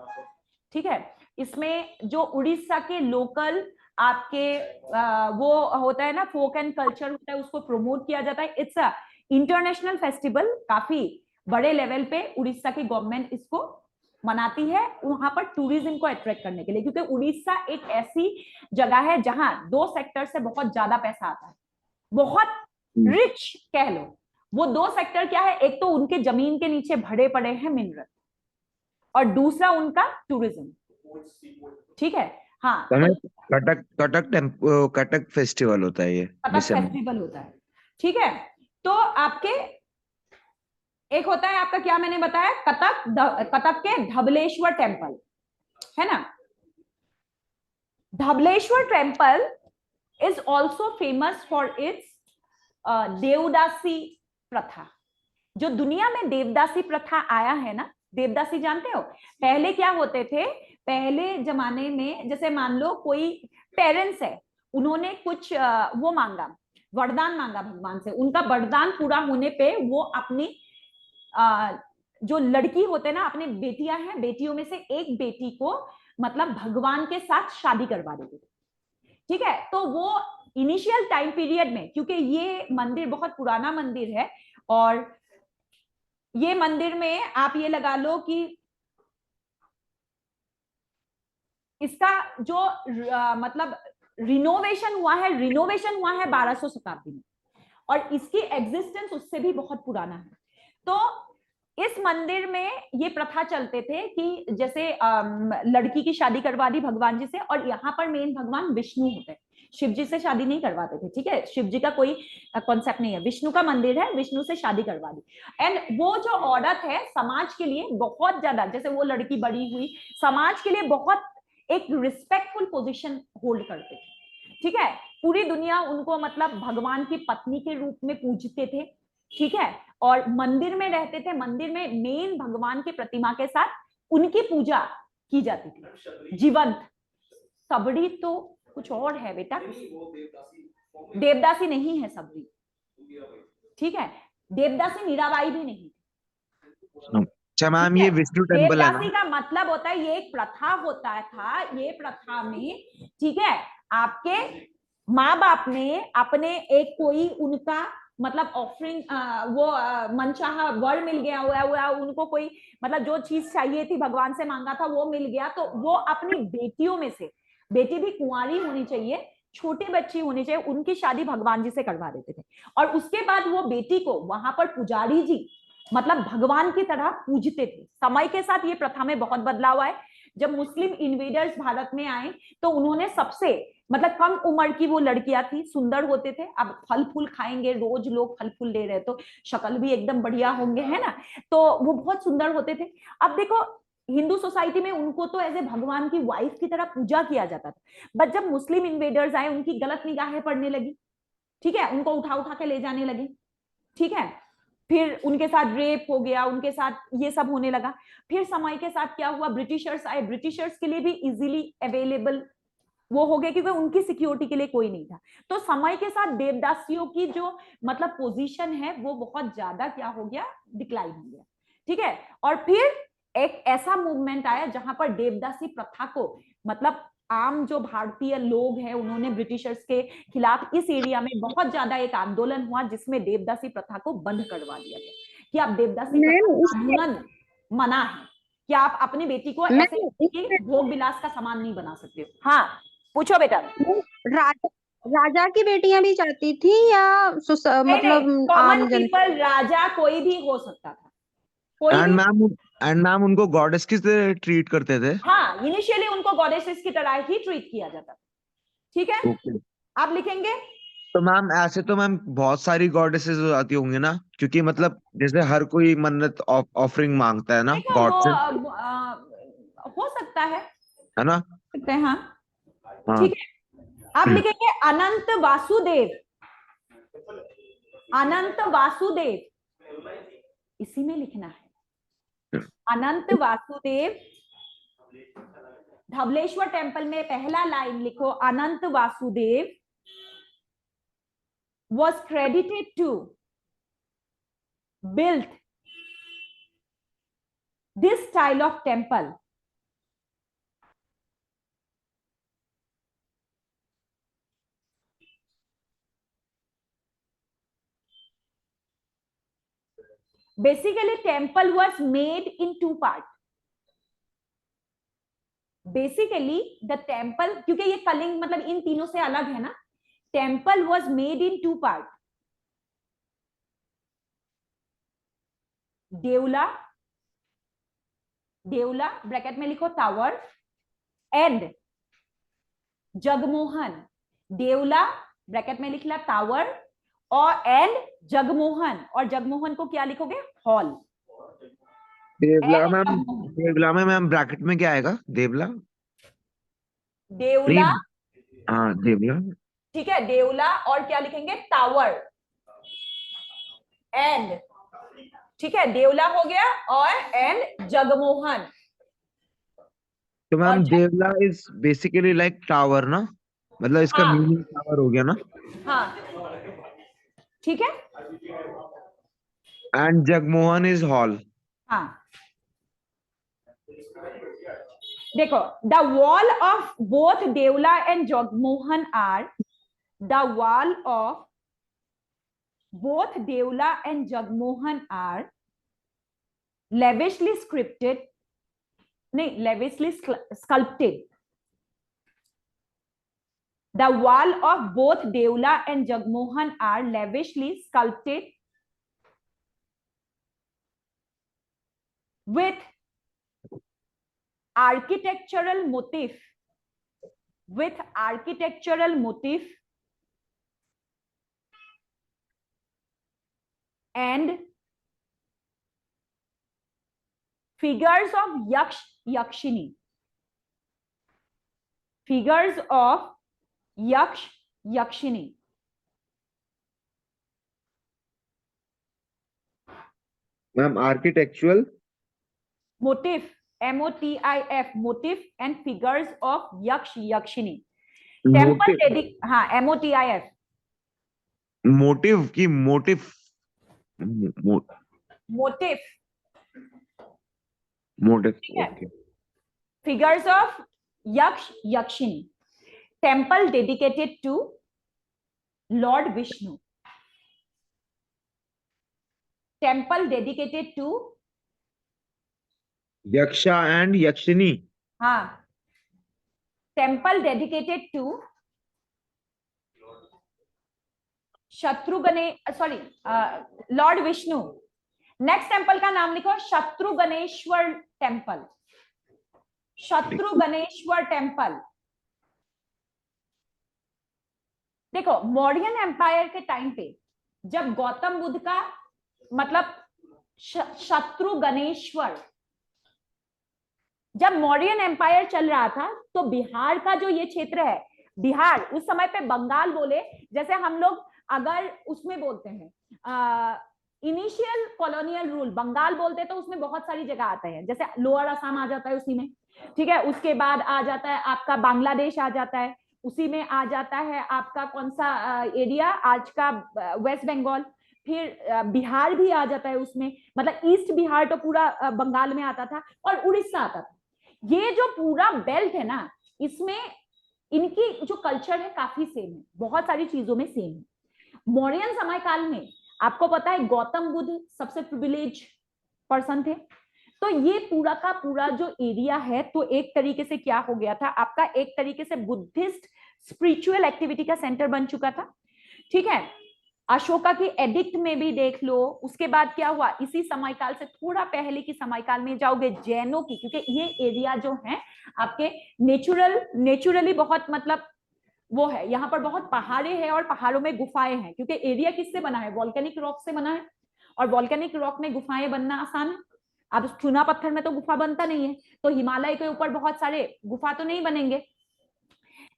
ठीक है। इसमें जो उड़ीसा के लोकल आपके वो होता है ना, फोक एंड कल्चर होता है, उसको प्रमोट किया जाता है। इट्स अ इंटरनेशनल फेस्टिवल, काफी बड़े लेवल पे उड़ीसा की गवर्नमेंट इसको मनाती है वहां पर टूरिज्म को अट्रैक्ट करने के लिए, क्योंकि उड़ीसा एक ऐसी जगह है जहां दो सेक्टर से बहुत ज्यादा पैसा आता है, बहुत रिच कह लो। वो दो सेक्टर क्या है, एक तो उनके जमीन के नीचे भरे पड़े हैं मिनरल, और दूसरा उनका टूरिज्म, ठीक है। हाँ तो कटक कटक फेस्टिवल होता है ये, कटक फेस्टिवल होता है, ठीक है। तो आपके एक होता है आपका, क्या मैंने बताया, कटक के धबलेश्वर टेम्पल, है ना। Dhabaleswar temple is also famous for its devadasi pratha. जो दुनिया में देवदासी प्रथा आया है ना, देवदासी जानते हो, पहले क्या होते थे, पहले जमाने में जैसे मान लो कोई पेरेंट्स है, उन्होंने कुछ वो मांगा, वरदान मांगा भगवान से, उनका वरदान पूरा होने पे वो अपनी जो लड़की होते ना, अपने बेटियां हैं, बेटियों में से एक बेटी को मतलब भगवान के साथ शादी करवा देते थे, ठीक है। तो वो इनिशियल टाइम पीरियड में, क्योंकि ये मंदिर बहुत पुराना मंदिर है, और ये मंदिर में आप ये लगा लो कि इसका जो मतलब रिनोवेशन हुआ है 1200 शताब्दी में, और इसकी एग्जिस्टेंस उससे भी बहुत पुराना है। तो इस मंदिर में ये प्रथा चलते थे कि जैसे लड़की की शादी करवा दी भगवान जी से, और यहाँ पर मेन भगवान विष्णु होते हैं, शिव जी से शादी नहीं करवाते थे, ठीक है, शिव जी का कोई कॉन्सेप्ट नहीं है, विष्णु का मंदिर है, विष्णु से शादी करवा दी। एंड वो जो औरत है समाज के लिए बहुत ज्यादा, जैसे वो लड़की बड़ी हुई, समाज के लिए बहुत एक रिस्पेक्टफुल पोजीशन होल्ड करते थे, ठीक है, पूरी दुनिया उनको मतलब भगवान की पत्नी के रूप में पूजते थे, ठीक है, और मंदिर में रहते थे, मंदिर में मेन भगवान की प्रतिमा के साथ उनकी पूजा की जाती थी जीवंत। सबड़ी तो कुछ और है बेटा, देवदासी नहीं है सबड़ी, ठीक है, देवदासी मीराबाई भी नहीं। अच्छा मैम, ये विष्णु टेम्पल है ना? देवदासी का मतलब होता है, ये एक प्रथा होता था, ये प्रथा में, ठीक है, आपके माँ बाप ने अपने एक कोई उनका मतलब ऑफरिंग, वो मनचाहा वर मिल गया हुआ, उनको कोई मतलब जो चीज चाहिए थी भगवान से मांगा था वो मिल गया, तो वो अपनी बेटियों में से, बेटी भी कुंवारी होनी चाहिए, छोटी बच्ची होनी चाहिए, उनकी शादी भगवान जी से करवा देते थे, और उसके बाद वो बेटी को वहां पर पुजारी जी मतलब भगवान की तरह पूजते थे। समय के साथ ये प्रथा में बहुत बदलाव आए। जब मुस्लिम इन्वेडर्स भारत में आए तो उन्होंने सबसे मतलब कम उम्र की वो लड़कियां थी, सुंदर होते थे, अब फल फूल खाएंगे, रोज लोग फल फूल ले रहे तो शक्ल भी एकदम बढ़िया होंगे, है ना, तो वो बहुत सुंदर होते थे। अब देखो हिंदू सोसाइटी में उनको तो ऐसे भगवान की वाइफ की तरह पूजा किया जाता था, बट जब मुस्लिम इन्वेडर्स आए उनकी गलत निगाहें पड़ने लगी, ठीक है, उनको उठा उठा के ले जाने लगे, ठीक है, फिर उनके साथ रेप हो गया, उनके साथ ये सब होने लगा। फिर समय के साथ क्या हुआ, ब्रिटिशर्स आए, ब्रिटिशर्स के लिए भी इजीली अवेलेबल वो हो गए क्योंकि उनकी सिक्योरिटी के लिए कोई नहीं था। तो समय के साथ देवदासियों की जो मतलब पोजीशन है वो बहुत ज्यादा क्या हो गया, डिक्लाइन हो गया, ठीक है, और फिर एक ऐसा मूवमेंट आया जहां पर देवदासी प्रथा को मतलब आम जो भारतीय लोग हैं उन्होंने ब्रिटिशर्स के खिलाफ इस एरिया में बहुत ज्यादा एक आंदोलन हुआ जिसमें देवदासी प्रथा को बंद करवा दिया गया कि आप देवदासी प्रथा कानूनन मना है कि आप अपनी बेटी को ऐसे भोग विलास का सामान नहीं बना सकते हो। हाँ पूछो बेटा। राजा राजा की बेटियां भी चाहती थी या मतलब कॉमन आम जन? पीपल, राजा कोई भी हो सकता था, कोई एंड भी। मैम, उनको गॉडेस की तरह ट्रीट करते थे? हाँ इनिशियली उनको गॉडेसेस की तरह ही ट्रीट किया जाता था, ठीक है, ओके। आप लिखेंगे। तो मैम ऐसे तो मैम बहुत सारी गॉडेसेस हो जाती होंगी ना, क्योंकि मतलब जैसे हर कोई मन्नत ऑफरिंग मांगता है ना देखो गॉड वो से, हो सकता है ना? सकते हैं, हाँ हाँ। ठीक है, आप लिखेंगे अनंत वासुदेव, अनंत वासुदेव, इसी में लिखना है, अनंत वासुदेव। धवलेश्वर टेम्पल में पहला लाइन लिखो, अनंत Vasudev was credited to build this style of temple basically temple was made in two parts। Basically the temple, क्योंकि ये कलिंग मतलब इन तीनों से अलग है ना, temple was made in two part, deula, deula bracket में लिखो टावर, एंड जगमोहन, देवला ब्रैकेट में लिखला टावर और एंड जगमोहन, और जगमोहन को क्या लिखोगे, हॉल। देवला मैम, देवला में मैम ब्रैकेट में क्या आएगा? देवला, देवला, हाँ देवला, ठीक है, देवला और क्या लिखेंगे, टावर एंड, ठीक है, देवला हो गया और एंड जगमोहन। तो मैम देवला इज बेसिकली लाइक टावर ना, मतलब इसका हाँ, मीनिंग टावर हो गया ना? हाँ ठीक है, एंड जगमोहन इज हॉल। हाँ देखो, the wall of both Deula and Jagamohan are, the wall of both Deula and Jagamohan are lavishly scripted, नहीं lavishly sculpted, The wall of both Deola and Jagmohan are lavishly sculpted with architectural motif and figures of yakshini. Figures of yakshini. Ma'am, architectural Motif, MOTIF, motif and figures of yakshini. Temple हाँ MOTIF. मोटिव की मोटिव Motif. मोटिव ठीक है। Okay Figures of yakshini. Temple dedicated to Lord Vishnu. Temple dedicated to Yaksha and Yakshini हाँ temple dedicated to lord Vishnu. Next temple का नाम लिखो शत्रुघ्नेश्वर टेम्पल. शत्रुघ्नेश्वर टेम्पल. देखो मौर्यन एम्पायर के टाइम पे जब गौतम बुद्ध का मतलब शत्रुघ्नेश्वर, जब मौर्यन एम्पायर चल रहा था तो बिहार का जो ये क्षेत्र है, बिहार उस समय पे बंगाल बोले, जैसे हम लोग अगर उसमें बोलते हैं इनिशियल कॉलोनियल रूल बंगाल बोलते हैं तो उसमें बहुत सारी जगह आते हैं, जैसे लोअर असम आ जाता है उसी में, ठीक है, उसके बाद आ जाता है आपका बांग्लादेश आ जाता है, उसी में आ जाता है आपका कौन सा एरिया आज का वेस्ट बंगाल, फिर बिहार भी आ जाता है उसमें, मतलब ईस्ट बिहार तो पूरा बंगाल में आता था और उड़ीसा आता था. ये जो पूरा बेल्ट है ना, इसमें इनकी जो कल्चर है काफी सेम है, बहुत सारी चीजों में सेम है. मौर्यन समय काल में आपको पता है गौतम बुद्ध सबसे प्रिविलेज पर्सन थे, तो ये पूरा का पूरा जो एरिया है तो एक तरीके से क्या हो गया था आपका, एक तरीके से बुद्धिस्ट स्पिरिचुअल एक्टिविटी का सेंटर बन चुका था. ठीक है, अशोका की एडिक्ट में भी देख लो. उसके बाद क्या हुआ, इसी समयकाल से थोड़ा पहले की समयकाल में जाओगे जैनों की, क्योंकि ये एरिया जो है आपके नेचुरली बहुत मतलब वो है, यहाँ पर बहुत पहाड़े हैं और पहाड़ों में गुफाएं हैं, क्योंकि एरिया किससे बना है, वॉल्केनिक रॉक से बना है, और वॉल्केनिक रॉक में गुफाएं बनना आसान है. अब चूना पत्थर में तो गुफा बनता नहीं है, तो हिमालय के ऊपर बहुत सारे गुफा तो नहीं बनेंगे.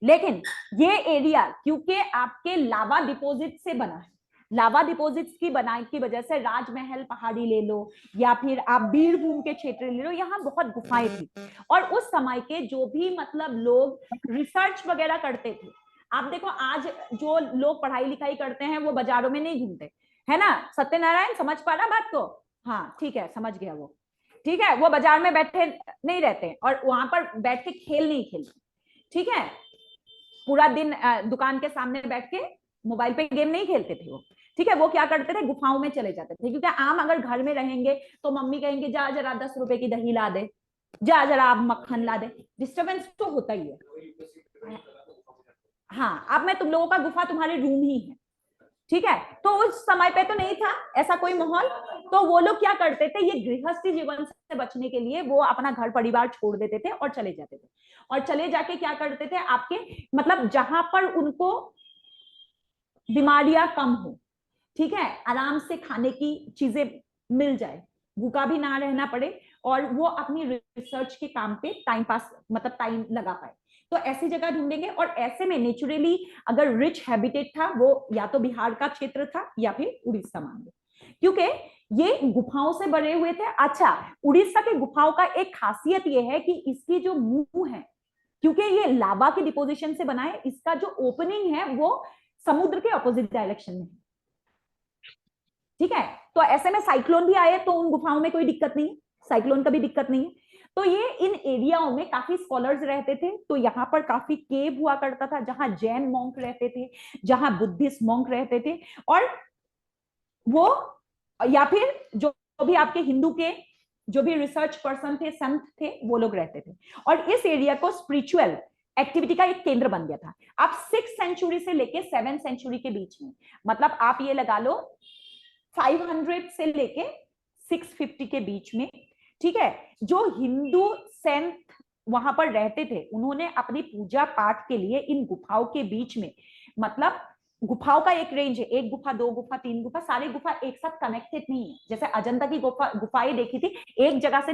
लेकिन ये एरिया क्योंकि आपके लावा डिपॉजिट से बना है, लावा डिपॉजिट्स की बनाई की वजह से राजमहल पहाड़ी ले लो या फिर आप बीरभूम के क्षेत्र ले लो, यहाँ बहुत गुफाएं थी. और उस समय के जो भी मतलब लोग रिसर्च वगैरह करते थे, आप देखो आज जो लोग पढ़ाई लिखाई करते हैं वो बाजारों में नहीं घूमते है ना. सत्यनारायण समझ पा रहा बात को, हाँ ठीक है समझ गया वो, ठीक है, वो बाजार में बैठे नहीं रहते और वहां पर बैठ के खेल नहीं खेलते. ठीक है, पूरा दिन दुकान के सामने बैठ के मोबाइल पे गेम नहीं खेलते थे वो. ठीक है, वो क्या करते थे, गुफाओं में चले जाते थे, क्योंकि आम अगर घर में रहेंगे तो मम्मी कहेंगे जा जरा 10 रुपए की दही ला दे, जा जरा आप मक्खन ला दे, डिस्टर्बेंस तो होता ही है. हाँ, अब मैं तुम लोगों का गुफा तुम्हारे रूम ही है. ठीक है, तो उस समय पे तो नहीं था ऐसा कोई माहौल, तो वो लोग क्या करते थे, ये गृहस्थी जीवन से बचने के लिए वो अपना घर परिवार छोड़ देते थे और चले जाते थे, और चले जाके क्या करते थे आपके मतलब जहां पर उनको बीमारियां कम हो, ठीक है, आराम से खाने की चीजें मिल जाए, भूखा भी ना रहना पड़े, और वो अपनी रिसर्च के काम पे टाइम पास मतलब टाइम लगा पाए, तो ऐसी जगह ढूंढेंगे. और ऐसे में नेचुरली अगर रिच हैबिटेट था वो या तो बिहार का क्षेत्र था या फिर उड़ीसा मान लो, क्योंकि ये गुफाओं से बने हुए थे. अच्छा, उड़ीसा के गुफाओं का एक खासियत ये है कि इसकी जो मुंह है, क्योंकि ये लावा की डिपोजिशन से बना है, इसका जो ओपनिंग है वो समुद्र के ऑपोजिट डायरेक्शन में है. ठीक है, तो ऐसे में साइक्लोन भी आए तो उन गुफाओं में कोई दिक्कत नहीं है, साइक्लोन का भी दिक्कत नहीं है. तो ये इन एरियाओं में काफी स्कॉलर्स रहते थे, तो यहाँ पर काफी केव हुआ करता था जहां जैन मॉन्क रहते थे, जहां बुद्धिस्ट मॉन्क रहते थे, और वो या फिर जो भी आपके हिंदू के जो भी रिसर्च पर्सन थे, संत थे, वो लोग रहते थे. और इस एरिया को स्पिरिचुअल एक्टिविटी का एक केंद्र बन गया था। अब 6th सेंचुरी से लेके 7th सेंचुरी के बीच में, मतलब आप ये लगा लो 500 से लेके 650 के बीच में, ठीक है, जो हिंदू सेंट वहां पर रहते थे, उन्होंने अपनी पूजा पाठ के लिए इन गुफाओं के बीच में, मतलब गुफाओं का एक रेंज है, 1 गुफा 2 गुफा 3 गुफा, सारी गुफा एक साथ कनेक्टेड नहीं है। जैसे अजंता की गुफाएं देखी थी, एक जगह से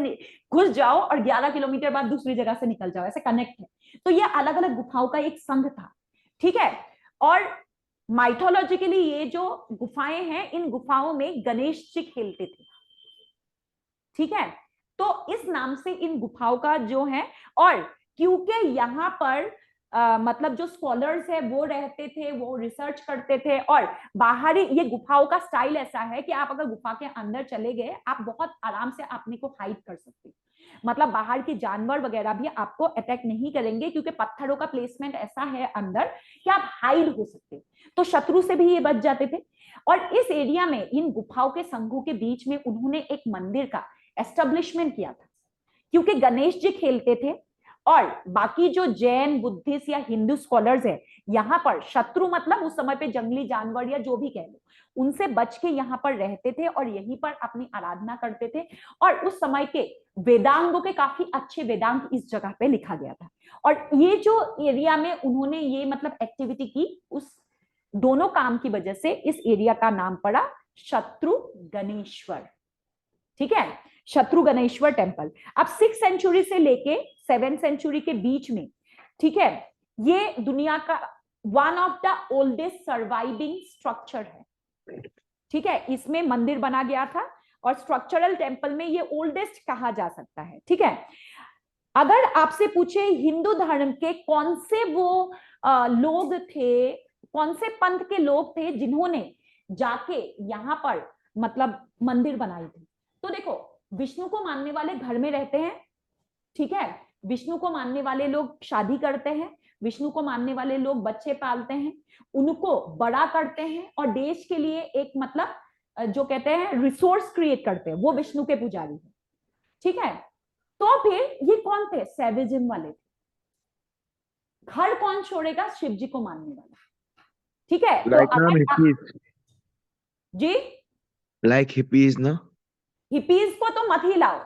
घुस जाओ और 11 किलोमीटर बाद दूसरी जगह से निकल जाओ, ऐसे कनेक्ट है। तो ये अलग अलग गुफाओं का एक संघ था, ठीक है। और माइथोलॉजिकली ये जो गुफाएं हैं, इन गुफाओं में गणेश जी खेलते थे, ठीक है। तो इस नाम से इन गुफाओं का जो है, और क्योंकि यहाँ पर मतलब जो स्कॉलर्स है वो रहते थे, वो रिसर्च करते थे, और बाहरी ये गुफाओं का स्टाइल ऐसा है कि आप अगर गुफा के अंदर चले गए, आप बहुत आराम से अपने को हाइड कर सकते, मतलब बाहर के जानवर वगैरह भी आपको अटैक नहीं करेंगे, क्योंकि पत्थरों का प्लेसमेंट ऐसा है अंदर कि आप हाइड हो सकते, तो शत्रु से भी ये बच जाते थे। और इस एरिया में इन गुफाओं के संघों के बीच में उन्होंने एक मंदिर का एस्टेब्लिशमेंट किया था, क्योंकि गणेश जी खेलते थे, और बाकी जो जैन, बुद्धिस्ट या हिंदू स्कॉलर्स है, यहाँ पर शत्रु मतलब उस समय पे जंगली जानवर या जो भी कह लो, उनसे बच के यहाँ पर रहते थे और यहीं पर अपनी आराधना करते थे। और उस समय के वेदांगों के काफी अच्छे वेदांग इस जगह पे लिखा गया था। और ये जो एरिया में उन्होंने ये मतलब एक्टिविटी की, उस दोनों काम की वजह से इस एरिया का नाम पड़ा शत्रु गणेश्वर, ठीक है, शत्रु गणेश्वर टेम्पल। अब 6th सेंचुरी से लेके 7th सेंचुरी के बीच में, ठीक है, ये दुनिया का one of the oldest surviving structure है, ठीक है। इसमें मंदिर बना गया था, और स्ट्रक्चरल टेम्पल में ये ओल्डेस्ट कहा जा सकता है, ठीक है। अगर आपसे पूछे हिंदू धर्म के कौन से वो लोग थे, कौन से पंथ के लोग थे जिन्होंने जाके यहाँ पर मतलब मंदिर बनाई थी, तो देखो विष्णु को मानने वाले घर में रहते हैं, ठीक है, विष्णु को मानने वाले लोग शादी करते हैं, विष्णु को मानने वाले लोग बच्चे पालते हैं, उनको बड़ा करते हैं, और देश के लिए एक मतलब जो कहते हैं रिसोर्स क्रिएट करते हैं, वो विष्णु के पुजारी हैं, ठीक है। तो फिर ये कौन थे? सैविज्म वाले थे। घर कौन छोड़ेगा? शिव जी को मानने वाला, ठीक है। तो Like ma'am, hippies. जी Like hippies, no? हिपीज को तो मत ही लाओ,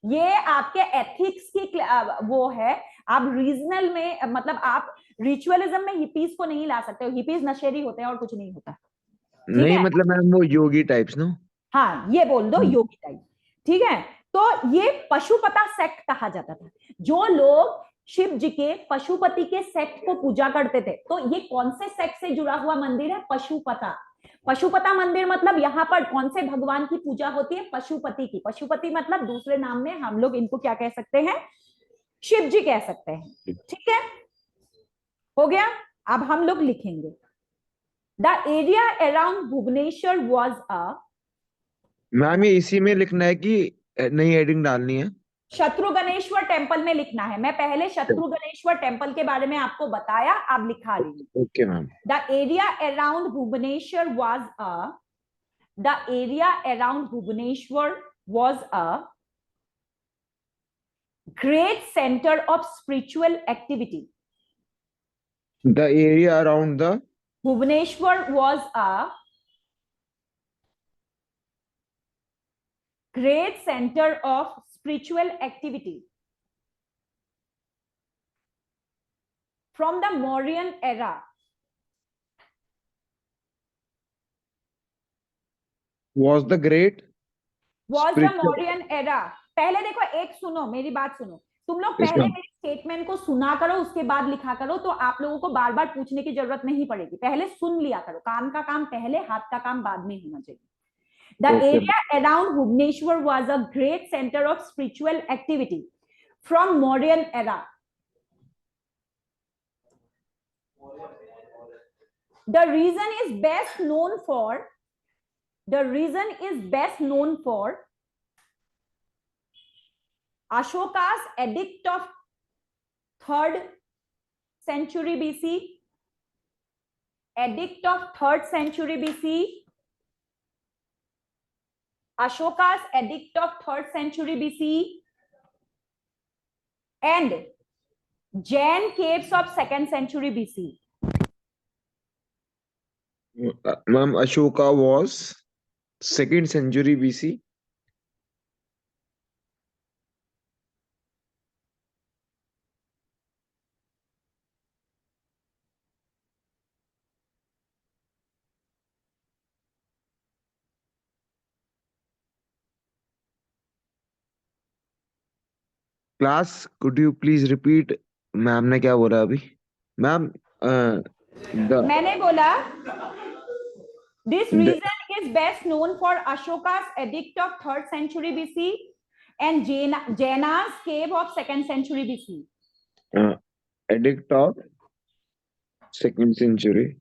ये आपके एथिक्स की वो है। आप रीजनल में मतलब आप रिचुअलिज्म में हिपीज को नहीं ला सकते हो, हिपीज नशेरी होते हैं और कुछ नहीं होता, ठीक नहीं है। मतलब मैम वो योगी टाइप्स, नो? हाँ ये बोल दो योगी टाइप, ठीक है। तो ये पशुपता सेक्ट कहा जाता था, जो लोग शिव जी के पशुपति के सेक्ट को पूजा करते थे। तो ये कौन से सेक्ट से जुड़ा हुआ मंदिर है? पशुपता। पशुपता मंदिर मतलब यहाँ पर कौन से भगवान की पूजा होती है? पशुपति की। पशुपति मतलब दूसरे नाम में हम लोग इनको क्या कह सकते हैं? शिव जी कह सकते हैं, ठीक है, हो गया। अब हम लोग लिखेंगे the area around Bhubaneswar was a, ma'am ये इसी में लिखना है कि नई हेडिंग डालनी है? शत्रु गणेश्वर टेम्पल में लिखना है। मैं पहले शत्रु गणेश्वर टेम्पल के बारे में आपको बताया, अब लिखा रही हूँ। Okay ma'am. The area around Bhubaneswar was a, the area around Bhubaneswar was a great center of spiritual activity. The area around the Bhubaneswar was a great center of spiritual activity from the Mauryan era. was the great Was the spiritual. Mauryan era. पहले देखो, एक सुनो मेरी बात सुनो, तुम लोग Yes, पहले ma'am. मेरी स्टेटमेंट को सुना करो, उसके बाद लिखा करो, तो आप लोगों को बार बार पूछने की जरूरत नहीं पड़ेगी। पहले सुन लिया करो, कान का काम पहले, हाथ का काम बाद में होना चाहिए। The Okay. area around Bhubaneswar was a great center of spiritual activity from Mauryan era. The reason is best known for Ashoka's edict of 3rd century BC, edict of 3rd century BC, Ashoka's edict of 3rd century BC, and Jain caves of 2nd century BC. Ma'am, Ashoka was 2nd century BC. Class, could you please repeat? Ma'am ने क्या बोला अभी? मैम, मैंने बोला this region is best known for Ashoka's edict of 3rd century BC and Jaina's cave of 2nd century BC. edict of 2nd century.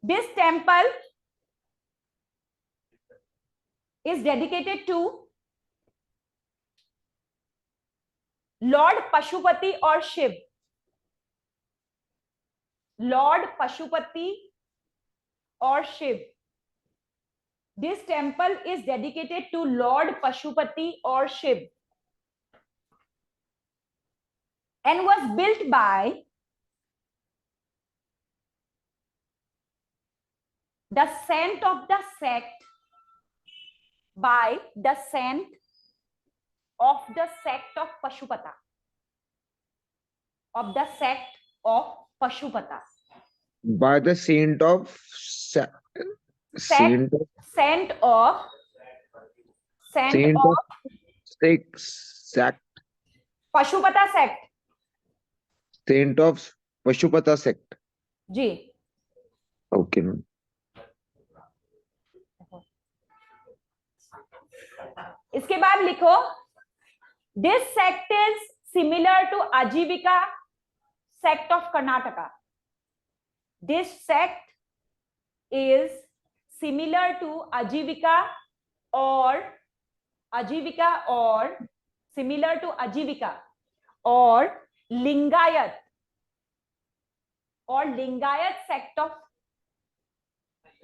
This temple is dedicated to Lord Pashupati or Shiv. Lord Pashupati or Shiv. This temple is dedicated to Lord Pashupati or Shiv and was built by the saint of the sect of Pashupata. Of the sect of Pashupata. By the saint of Saint of Pashupata sect. Saint of Pashupata sect. Ji. Okay, ma'am. इसके बाद लिखो this sect is similar to Ajivika sect of Karnataka. This sect is similar to Ajivika or similar to Ajivika or Lingayat sect of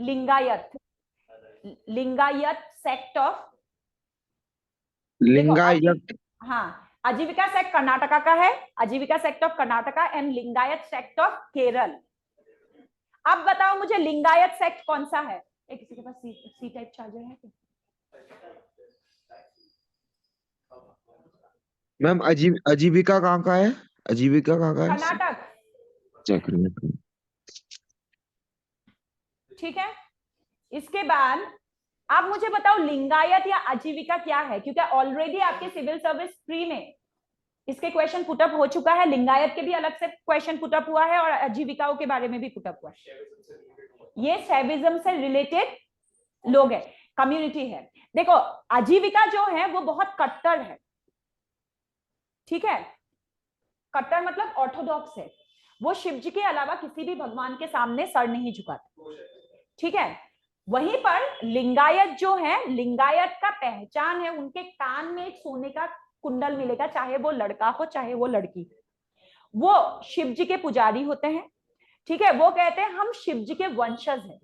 Lingayat sect of Lingayat. हाँ, आजीविका सेक्ट कर्नाटका का है, आजीविका sect of Karnataka and Lingayat sect of Kerala. अब बताओ मुझे लिंगायत सेक्ट कौन सा है? किसी के पास सी टाइप चार्जर है क्या? मैम, आजीविका कहाँ का है? आजीविका कहाँ का है? कर्नाटक. चेक करिए. ठीक है. इसके बाद आप मुझे बताओ लिंगायत या आजीविका क्या है, क्योंकि ऑलरेडी आपके सिविल सर्विस प्री में इसके क्वेश्चन पुटअप हो चुका है. लिंगायत के भी अलग से क्वेश्चन पुटअप हुआ है और आजीविकाओं के बारे में भी पुटअप हुआ है. ये शैविज्म से रिलेटेड लोग है, कम्युनिटी है. देखो आजीविका जो है वो बहुत कट्टर है. ठीक है, कट्टर मतलब ऑर्थोडॉक्स है. वो शिव जी के अलावा किसी भी भगवान के सामने सर नहीं झुकाते. ठीक है. वहीं पर लिंगायत जो है, लिंगायत का पहचान है उनके कान में एक सोने का कुंडल मिलेगा, चाहे वो लड़का हो चाहे वो लड़की. वो शिव जी के पुजारी होते हैं. ठीक है. वो कहते हैं हम शिव जी के वंशज हैं.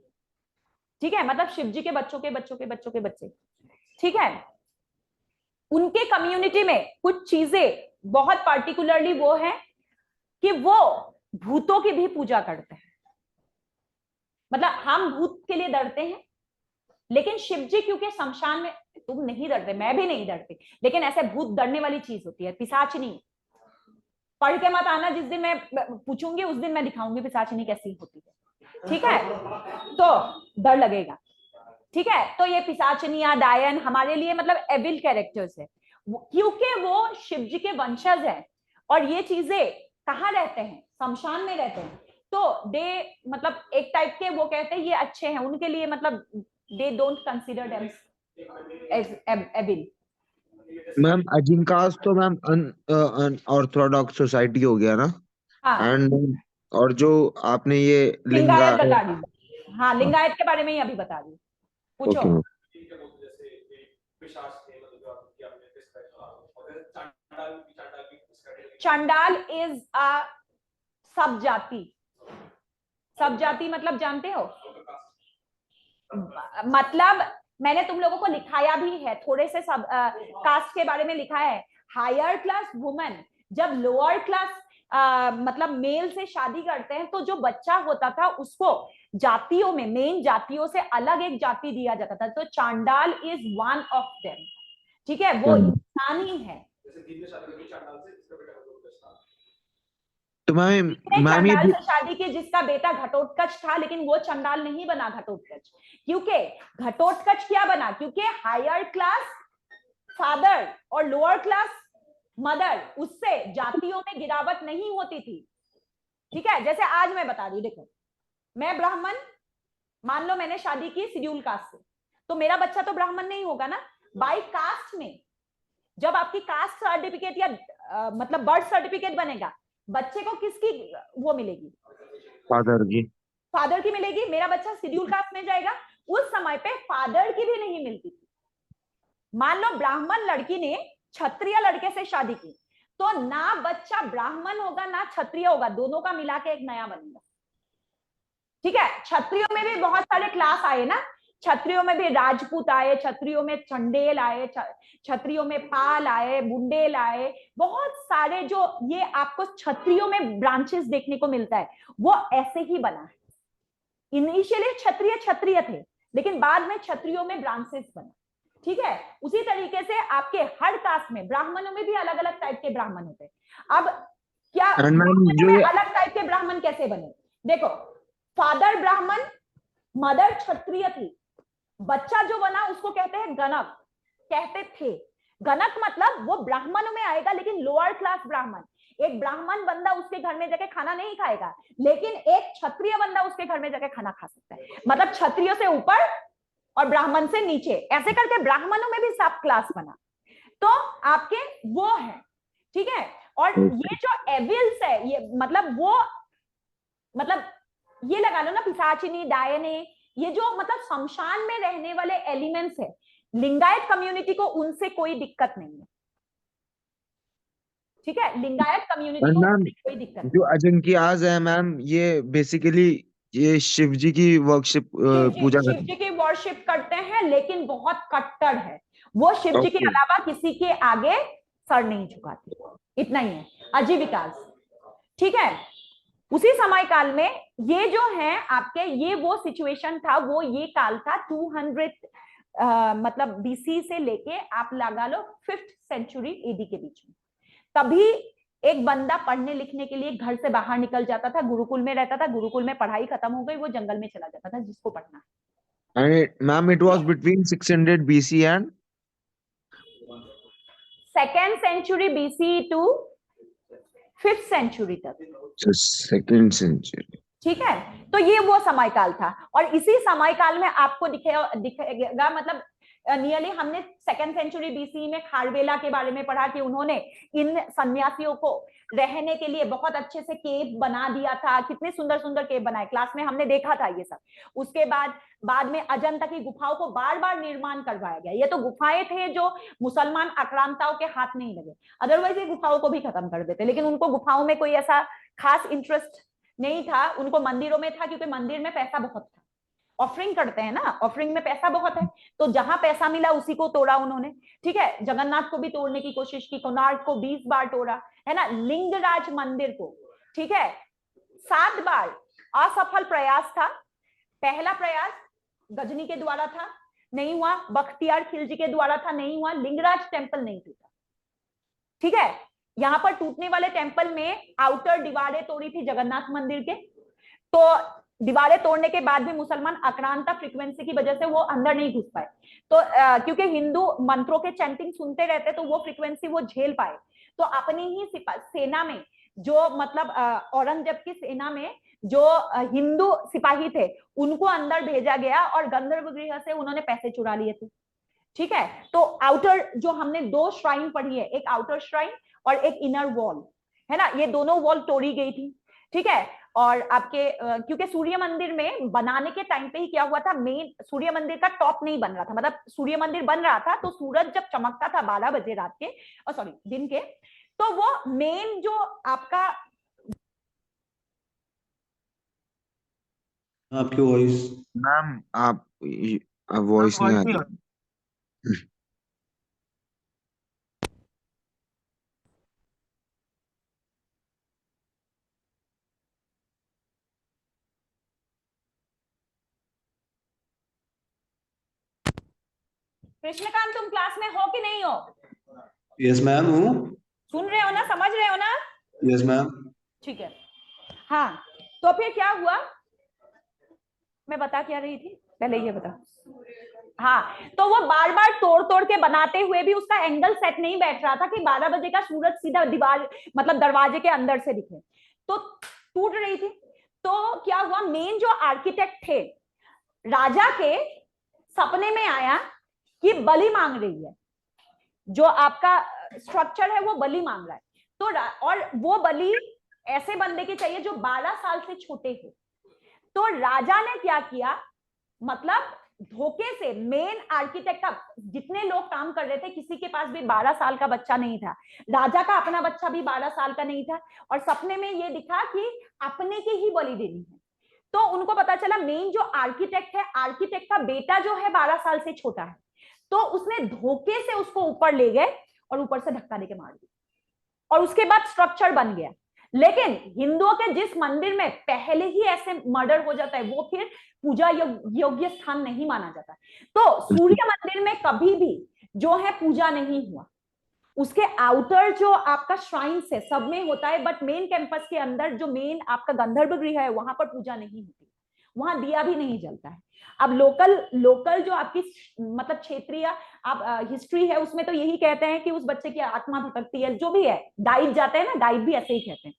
ठीक है, मतलब शिव जी के बच्चों के बच्चों के बच्चों के बच्चे. ठीक है. उनके कम्युनिटी में कुछ चीजें बहुत पार्टिकुलरली वो है कि वो भूतों की भी पूजा करते हैं. मतलब हम भूत के लिए डरते हैं, लेकिन शिव जी क्योंकि शमशान में, तुम नहीं डरते, मैं भी नहीं डरती, लेकिन ऐसे भूत डरने वाली चीज होती है. पिशाचिनी पढ़ के मत आना, जिस दिन मैं पूछूंगी उस दिन मैं दिखाऊंगी पिशाचिनी कैसी होती है. ठीक है, तो डर लगेगा. ठीक है. तो ये पिशाचिनी या डायन हमारे लिए मतलब एविल कैरेक्टर्स है, क्योंकि वो शिव जी के वंशज है. और ये चीजें कहाँ रहते हैं? शमशान में रहते हैं. तो दे मतलब एक टाइप के वो कहते हैं ये अच्छे हैं, उनके लिए मतलब they don't consider them as evil. Ma'am, Ajivikas तो मैम अनऑर्थोडॉक्स सोसाइटी हो गया ना. हाँ. एंड और जो आपने ये लिंगायत बता दी. हाँ, लिंगायत के बारे में ही अभी बता दी. पूछो. चंडाल इज अ सब जाति. सब जाति मतलब जानते हो? मतलब मैंने तुम लोगों को लिखाया भी है, थोड़े से सब कास्ट के बारे में लिखा है. हायर क्लास वुमेन जब लोअर क्लास मतलब मेल से शादी करते हैं तो जो बच्चा होता था उसको जातियों में, मेन जातियों से अलग एक जाति दिया जाता था, तो चांडाल इज वन ऑफ देम। ठीक है, वो इंसान ही है। जैसे दिन में शादी करनी चांडाल से, जिसका बेटा घटोत्कच था। तो मैम ने मैम ये चांडाल से शादी की जिसका बेटा घटोत्कच था, लेकिन वो चांडाल नहीं बना घटोत्कच। क्योंकि घटोत्कच क्या बना? क्योंकि हायर क्लास फादर और लोअर क्लास मदर, उससे जातियों में गिरावट नहीं होती थी। ठीक है, जैसे आज मैं बता रही हूं, देखो मैं ब्राह्मण, मान लो मैंने शादी की शेड्यूल कास्ट से, तो मेरा बच्चा तो ब्राह्मण नहीं होगा ना। बाई कास्ट में जब आपकी कास्ट सर्टिफिकेट या मतलब बर्थ सर्टिफिकेट बनेगा, बच्चे को किसकी वो मिलेगी? फादर की। फादर की मिलेगी। मेरा बच्चा शेड्यूल कास्ट में जाएगा, उस समय पे फादर की भी नहीं मिलती थी। मान लो ब्राह्मण लड़की ने क्षत्रिय लड़के से शादी की, तो ना बच्चा ब्राह्मण होगा ना क्षत्रिय होगा, दोनों का मिला के एक नया बनेगा। ठीक है, क्षत्रियों में भी बहुत सारे क्लास आए ना, क्षत्रियों में भी राजपूत आए, क्षत्रियों में चंडेल आए, क्षत्रियों में पाल आए, बुंडेल आए, बहुत सारे जो ये आपको क्षत्रियों में ब्रांचेस देखने को मिलता है, वो ऐसे ही बना है। इनिशियली क्षत्रिय क्षत्रिय थे, लेकिन बाद में क्षत्रियों में ब्रांचेस बना। ठीक है, उसी तरीके से आपके हर कास्ट में, ब्राह्मणों में भी अलग अलग टाइप के ब्राह्मण होते हैं। अब क्या जो में अलग टाइप के ब्राह्मण कैसे बने? देखो, फादर ब्राह्मण, मदर क्षत्रिय थी, बच्चा जो बना उसको कहते हैं गणक, कहते थे। गणक मतलब वो ब्राह्मणों में आएगा, लेकिन लोअर क्लास ब्राह्मण। एक ब्राह्मण बंदा उसके घर में जाके खाना नहीं खाएगा, लेकिन एक क्षत्रिय बंदा उसके घर में जाके खाना खा सकता है। मतलब क्षत्रिय से ऊपर और ब्राह्मण से नीचे, ऐसे करके ब्राह्मणों में भी सब क्लास बना। तो आपके वो है। ठीक है, और ये जो एविल्स है, ये मतलब वो, मतलब ये लगा लो ना, पिशाचिनी, डायने, ये जो मतलब शमशान में रहने वाले एलिमेंट्स है, लिंगायत कम्युनिटी को उनसे कोई दिक्कत नहीं है। ठीक है, लिंगायत कम्युनिटी को मैम कोई दिक्कत नहीं। जो अजंकियाज है मैम, ये बेसिकली ये शिव जी की वर्शिप पूजा शिव करते जी की वर्शिप करते हैं, लेकिन बहुत कट्टर है वो। शिव जी के ओके। अलावा किसी के आगे सर नहीं झुकाते, इतना ही है अजीविकास। ठीक है, उसी समय काल में ये जो है आपके, ये वो सिचुएशन था, वो ये काल था 200 मतलब बीसी से लेके आप लगा लो 5th सेंचुरी एडी के बीच में। तभी एक बंदा पढ़ने लिखने के लिए घर से बाहर निकल जाता था, गुरुकुल में रहता था, गुरुकुल में पढ़ाई खत्म हो गई, वो जंगल में चला जाता था जिसको पढ़ना है। Ma'am it was between 600 BC and 2nd century BC to 5th century तक। Second century. ठीक है, तो ये वो समय काल था, और इसी समय काल में आपको दिखेगा मतलब नियरली हमने 2nd सेंचुरी बीसी में खारवेला के बारे में पढ़ा कि उन्होंने इन सन्यासियों को रहने के लिए बहुत अच्छे से केव बना दिया था। कितने सुंदर सुंदर केव बनाए, क्लास में हमने देखा था ये सब। उसके बाद में अजंता की गुफाओं को बार बार निर्माण करवाया गया। ये तो गुफाएं थे जो मुसलमान आक्रांताओं के हाथ नहीं लगे, अदरवाइज ये गुफाओं को भी खत्म कर देते, लेकिन उनको गुफाओं में कोई ऐसा खास इंटरेस्ट नहीं था, उनको मंदिरों में था, क्योंकि मंदिर में पैसा बहुत था, ऑफरिंग करते हैं ना, ऑफरिंग में पैसा बहुत है, तो जहां पैसा मिला उसी को तोड़ा उन्होंने। ठीक है, जगन्नाथ को भी तोड़ने की कोशिश की, कोणार्क को 20 बार तोड़ा है ना, लिंगराज मंदिर को, ठीक है, 7 बार असफल प्रयास था। पहला प्रयास गजनी के द्वारा था, नहीं हुआ, बख्तियार खिलजी के द्वारा था, नहीं हुआ, लिंगराज टेम्पल नहीं टूटा। ठीक है, यहां पर टूटने वाले टेम्पल में आउटर दीवारें तोड़ी थी जगन्नाथ मंदिर के, तो दीवारें तोड़ने के बाद भी मुसलमान आक्रांता फ्रीक्वेंसी की वजह से वो अंदर नहीं घुस पाए। तो क्योंकि हिंदू मंत्रों के चैंटिंग सुनते रहते, तो वो फ्रीक्वेंसी वो झेल पाए। तो अपनी ही सेना में जो मतलब औरंगजेब की सेना में जो हिंदू सिपाही थे, उनको अंदर भेजा गया और गंधर्व गृह से उन्होंने पैसे चुरा लिए थे। ठीक है, तो आउटर जो हमने 2 श्राइन पढ़ी है, एक आउटर श्राइन और एक इनर वॉल, है ना, ये दोनों वॉल तोड़ी गई थी। ठीक है, और आपके क्योंकि सूर्य मंदिर में बनाने के टाइम पे ही क्या हुआ था, मेन सूर्य मंदिर का टॉप नहीं बन रहा था, मतलब सूर्य मंदिर बन रहा था तो सूरज जब चमकता था 12 बजे रात के, सॉरी दिन के, तो वो मेन जो आपका आपकी वॉइस मैम आप वॉइस नहीं आ रही। कृष्णकांत तुम क्लास में हो कि नहीं हो? यस मैम हूँ। सुन रहे हो ना, समझ रहे हो ना? Yes ma'am. ठीक है। हाँ, तो फिर क्या हुआ, मैं बता क्या रही थी, पहले ये बता। हाँ, तो वो बार बार तोड़ तोड़ के बनाते हुए भी उसका एंगल सेट नहीं बैठ रहा था कि 12 बजे का सूरज सीधा दीवार मतलब दरवाजे के अंदर से दिखे, तो टूट रही थी। तो क्या हुआ, मेन जो आर्किटेक्ट थे, राजा के सपने में आया कि बलि मांग रही है, जो आपका स्ट्रक्चर है वो बलि मांग रहा है। तो और वो बलि ऐसे बंदे की चाहिए जो 12 साल से छोटे हो। तो राजा ने क्या किया, मतलब धोखे से मेन आर्किटेक्ट का, जितने लोग काम कर रहे थे किसी के पास भी 12 साल का बच्चा नहीं था, राजा का अपना बच्चा भी 12 साल का नहीं था, और सपने में ये दिखा कि अपने की ही बलि देनी है। तो उनको पता चला मेन जो आर्किटेक्ट है, आर्किटेक्ट का बेटा जो है 12 साल से छोटा है, तो उसने धोखे से उसको ऊपर ले गए और ऊपर से धक्का देके मार दिया, और उसके बाद स्ट्रक्चर बन गया। लेकिन हिंदुओं के जिस मंदिर में पहले ही ऐसे मर्डर हो जाता है, वो फिर पूजा योग्य स्थान नहीं माना जाता। तो सूर्य मंदिर में कभी भी जो है पूजा नहीं हुआ। उसके आउटर जो आपका श्राइन्स है सब में होता है, बट मेन कैंपस के अंदर जो मेन आपका गंधर्व गृह है वहां पर पूजा नहीं होती, वहां दिया भी नहीं जलता है। अब लोकल जो आपकी मतलब क्षेत्रीय आप हिस्ट्री है उसमें तो यही कहते हैं कि उस बच्चे की आत्मा भटकती है, जो भी है, गाइड जाते हैं ना, गाइड भी ऐसे ही कहते हैं।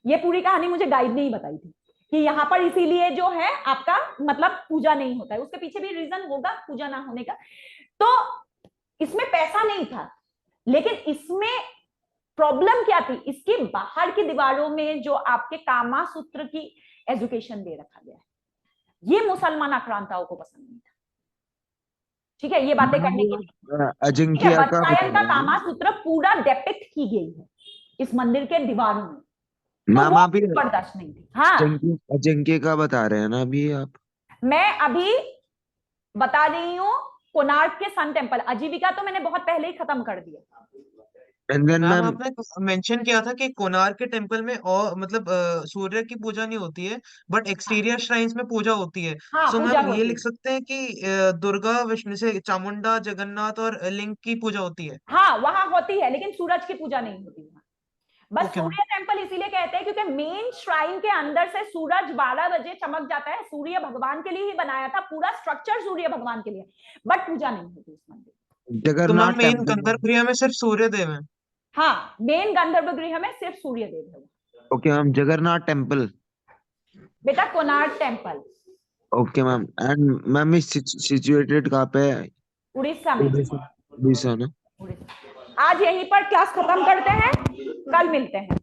ये पूरी कहानी मुझे गाइड ने ही बताई थी कि यहाँ पर इसीलिए जो है आपका मतलब पूजा नहीं होता है, उसके पीछे भी रीजन होगा पूजा ना होने का। तो इसमें पैसा नहीं था, लेकिन इसमें प्रॉब्लम क्या थी, इसके बाहर की दीवारों में जो आपके कामा सूत्र की एजुकेशन दे रखा गया है, ये मुसलमान आक्रांताओं को पसंद नहीं था। ठीक है, ये बातें करने के लिए अजिंक्य का वत्सायन का कामा सूत्र पूरा डेपिक्ट की गई है इस मंदिर के दीवारों में, तो मैम वो आप ये बर्दाश्त नहीं थी। हाँ, अजिंक्य का बता रहे हैं ना अभी आप? मैं अभी बता रही हूँ कोणार्क के सन टेम्पल। आजीविका तो मैंने बहुत पहले ही खत्म कर दिया। एंड देन मैम मैम आपने मेंशन किया था कि कोणार्क के टेम्पल में और मतलब सूर्य की पूजा नहीं होती है, बट एक्सटीरियर श्राइन्स में पूजा होती है। हाँ, सो पूजा मैम ये होती लिख है। सकते हैं कि दुर्गा, विष्णु से चामुंडा, जगन्नाथ और लिंग की पूजा होती है। हाँ, वहां होती है, लेकिन सूरज की पूजा नहीं होती वहां। बस ओके मैम। सूर्य टेम्पल इसीलिए कहते हैं क्योंकि मेन श्राइन के अंदर से सूरज 12 बजे चमक जाता है। सूर्य भगवान के लिए ही बनाया था, पूरा स्ट्रक्चर सूर्य भगवान के लिए, बट पूजा नहीं होती इस मंदिर। तो मैम जगन्नाथ मेन टेम्पल। गंधर्व गृह में सिर्फ सूर्य देव है। हाँ, मेन गंधर्व गृह में सिर्फ सूर्य देव है। Okay ma'am, Jagannath temple. बेटा Konark temple okay ma'am, and ma'am is situated कहाँ पे है? उड़ीसा में। उड़ीसा, उड़ीसा ना? उड़ीसा। आज यहीं पर क्लास खत्म करते हैं, कल मिलते हैं।